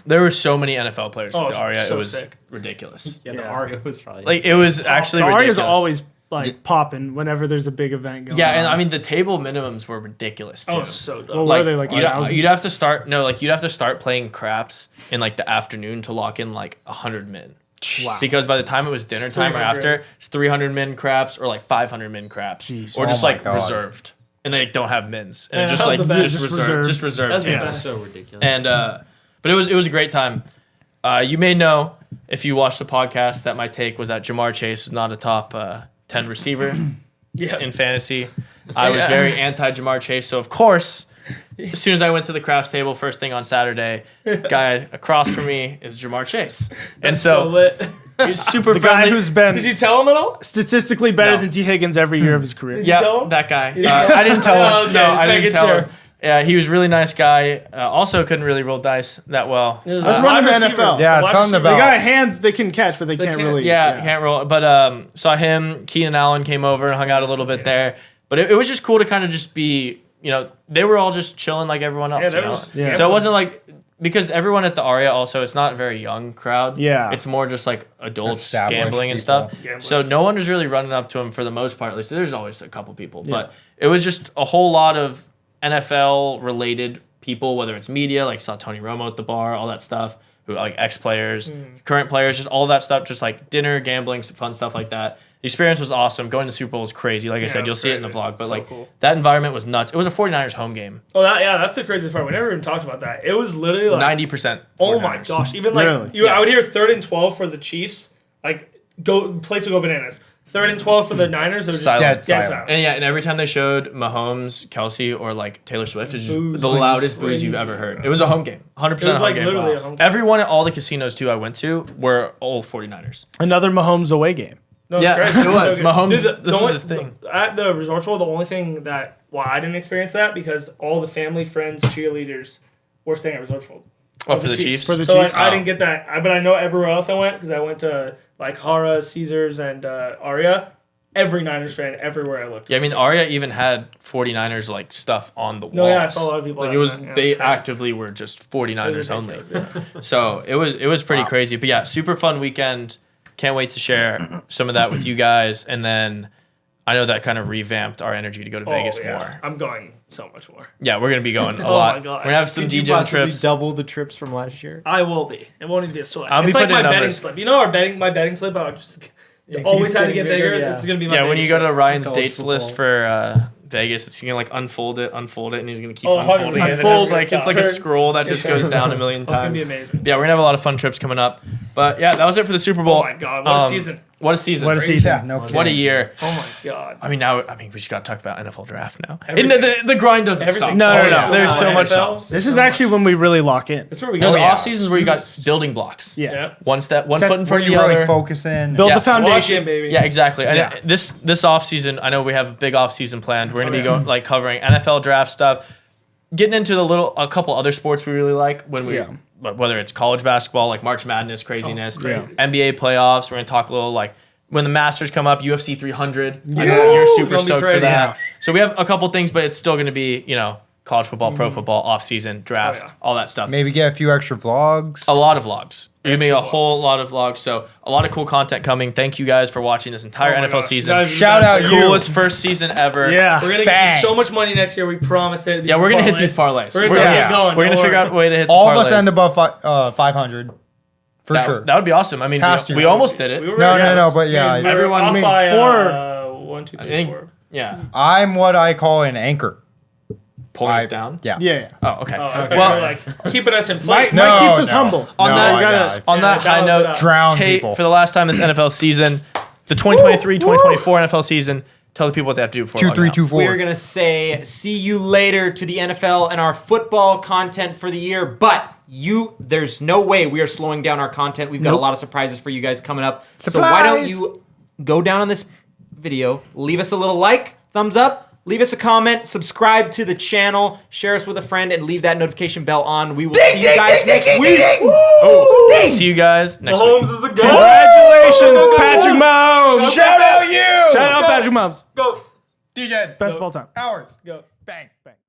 There were so many NFL players Oh, at the Aria. so it was sick. ridiculous. Yeah, the Yeah. Aria was probably Like it was actually The Aria's ridiculous. always like popping whenever there's a big event going. Yeah, on. and I mean the table minimums were ridiculous too. Oh, so dope. Well, what are they like? you'd, 1,000? you'd have to start you'd have to start playing craps in like the afternoon to lock in like 100 min. Wow. Because by the time it was dinner time or 300. after, it's 300 min craps or like 500 min craps, Jeez. or Oh just my like God. reserved, and they don't have mins, and Yeah, it just that was like the best. just Just reserved, reserved. just reserved. That's the games. best. so ridiculous. And but it was a great time. You may know if you watched the podcast that my take was that Jamar Chase was not a top 10 receiver Yeah. in fantasy. I was very anti Jamar Chase, so of course, as soon as I went to the craps table first thing on Saturday, guy across from me is Jamar Chase, and so so lit. he's super the guy friendly. who's been Did you tell him at all? statistically better No. than T. Higgins every year of his career. you tell Yeah, him? that guy. I didn't tell him. Oh, okay, No, just I making didn't tell sure. him. Yeah, he was a really nice guy. Also, couldn't really roll dice that well. Let's run Wide in the receivers. NFL. Yeah, Wide it's something receivers. They about. got hands they can catch, but they can't can't- really. Yeah, can't roll. But saw him. Keenan Allen came over and hung out a little bit there. But it was just cool to kind of just be, they were all just chilling like everyone else. there you know? was- Yeah. So it wasn't like, because everyone at the Aria also, it's not a very young crowd. Yeah. It's more just like adults Established gambling and people. stuff. Gambling. So no one was really running up to him for the most part. At least there's always a couple people. But it was just a whole lot of NFL related people, whether it's media, like saw Tony Romo at the bar, all that stuff. who like ex players, current players, just all that stuff, just like dinner, gambling, fun stuff like that. The experience was awesome. Going to the Super Bowl was crazy. Like I said, you'll see it in the vlog, but like that environment was nuts. It was a 49ers home game. Oh, that's the craziest part. We never even talked about that. It was literally like 90%. Oh my gosh! Even like I would hear 3rd and 12 for the Chiefs. Like place would go bananas. 3rd and 12 for the Niners. It was just dead silent. And every time they showed Mahomes, Kelsey, or like Taylor Swift, it's just the loudest boos you've ever heard. It was a home game, 100% It was like home game. literally a home game. Everyone at all the casinos too I went to were all 49ers. Another Mahomes away game. No, Yeah, it's great. it was. So good. Mahomes, Dude, this was his thing. At the Resorts World, the only thing that I didn't experience that because all the family, friends, cheerleaders were staying at Resorts World. Oh, for the Chiefs? For the So like, Chiefs. I didn't get that. But I know everywhere else I went because I went to like Hara, Caesars, and Aria. Every Niners fan, everywhere I looked. Yeah, I mean, Arya even had 49ers like stuff on the walls. No, yeah, I saw a lot of people. Like at it was, that. Yeah, they it's crazy. actively were just 49ers only. Ridiculous, yeah. So it was pretty crazy. But yeah, super fun weekend. Can't wait to share some of that with you guys. And then I know that kind of revamped our energy to go to Vegas more. I'm going so much more. Yeah, we're gonna be going a Oh lot. my God. We're gonna have some Could you Degen possibly trips. double the trips from last year? I will be. It won't even be a sweat. I'll be It's like putting my betting numbers. slip. You know my betting slip? I would just always had to get bigger. Yeah. This is gonna be my Yeah, when Vegas you go to trips. Ryan's College dates football. list for Vegas, it's gonna like unfold it, and he's gonna keep Oh, unfolding it. It's 100%. just like it's like a Turn. scroll that just goes down a million That's gonna times. be amazing. Yeah, we're gonna have a lot of fun trips coming up. But yeah, that was it for the Super Bowl. Oh my God, what a season. What a season. What a season. Yeah, no kidding. What a year. Oh my God. I mean, we just got to talk about NFL draft now. Everything. And the grind doesn't Everything. stop. No, no, no. There's Oh, so yeah. much NFL. stuff. This is actually when we really lock in. That's where we No, go. the yeah. off seasons where you got building blocks. Yeah. Yeah. One step, one Set- foot in Where front of you the really other. focus in. Build Yeah. the foundation. Watch it, baby. Yeah, exactly. And Yeah. this off season, I know we have a big off season planned. We're gonna Oh, be yeah. going like covering NFL draft stuff, getting into a couple other sports we really like when we. Yeah. Whether it's college basketball, like March Madness craziness, crazy. NBA playoffs, we're gonna talk a little like when the Masters come up, UFC 300. I know Yeah. you're super Gonna be stoked for crazy. that. Yeah. So we have a couple things, but it's still gonna be college football, pro football, off season, draft, Oh, yeah. all that stuff. Maybe get a few extra vlogs. A lot of vlogs. It'll be a Extra whole lot of vlogs. So a lot of cool content coming. Thank you guys for watching this entire Oh my NFL gosh. season. Guys, Shout out you. Coolest first season ever. Yeah. We're gonna Bang. get you so much money next year. We promised it. Yeah, we're gonna hit these parlays. We're We're gonna gonna- get going. We're gonna Don't figure worry. out a way to hit All the of us parlays. end above 500. For that, sure. That would be awesome. I mean, Past we year. almost did it. We were No, really no, no, close. but yeah. We were Everyone- off I mean, by four- 1, 2, 3, think- 4. Yeah. I'm what I call an anchor. Pulling us down. Yeah. Yeah. Oh, okay. Oh, okay. Well, Well, like keeping us in Mike, place. No, Mike keeps us no. humble. On No, that- I gotta- got it. on that high balance it note, out. Drown Tate, people. for the last time this NFL season, the 2023-2024 NFL season, tell the people what they have to do before 2, logging 3, out. 2, 4. We're gonna say see you later to the NFL and our football content for the year, but there's no way we are slowing down our content. We've got a lot of surprises for you guys coming up. So why don't Surprise! you go down on this video, leave us a little like, thumbs up, leave us a comment, subscribe to the channel, share us with a friend, and leave that notification bell on. We will see you guys next week. See you guys next week. Mahomes is the guy. Congratulations, Patrick Mahomes. Shout out you! Shout out Patrick Mahomes. Go. DJ. Best of all time. Hours. Go. Bang. Bang.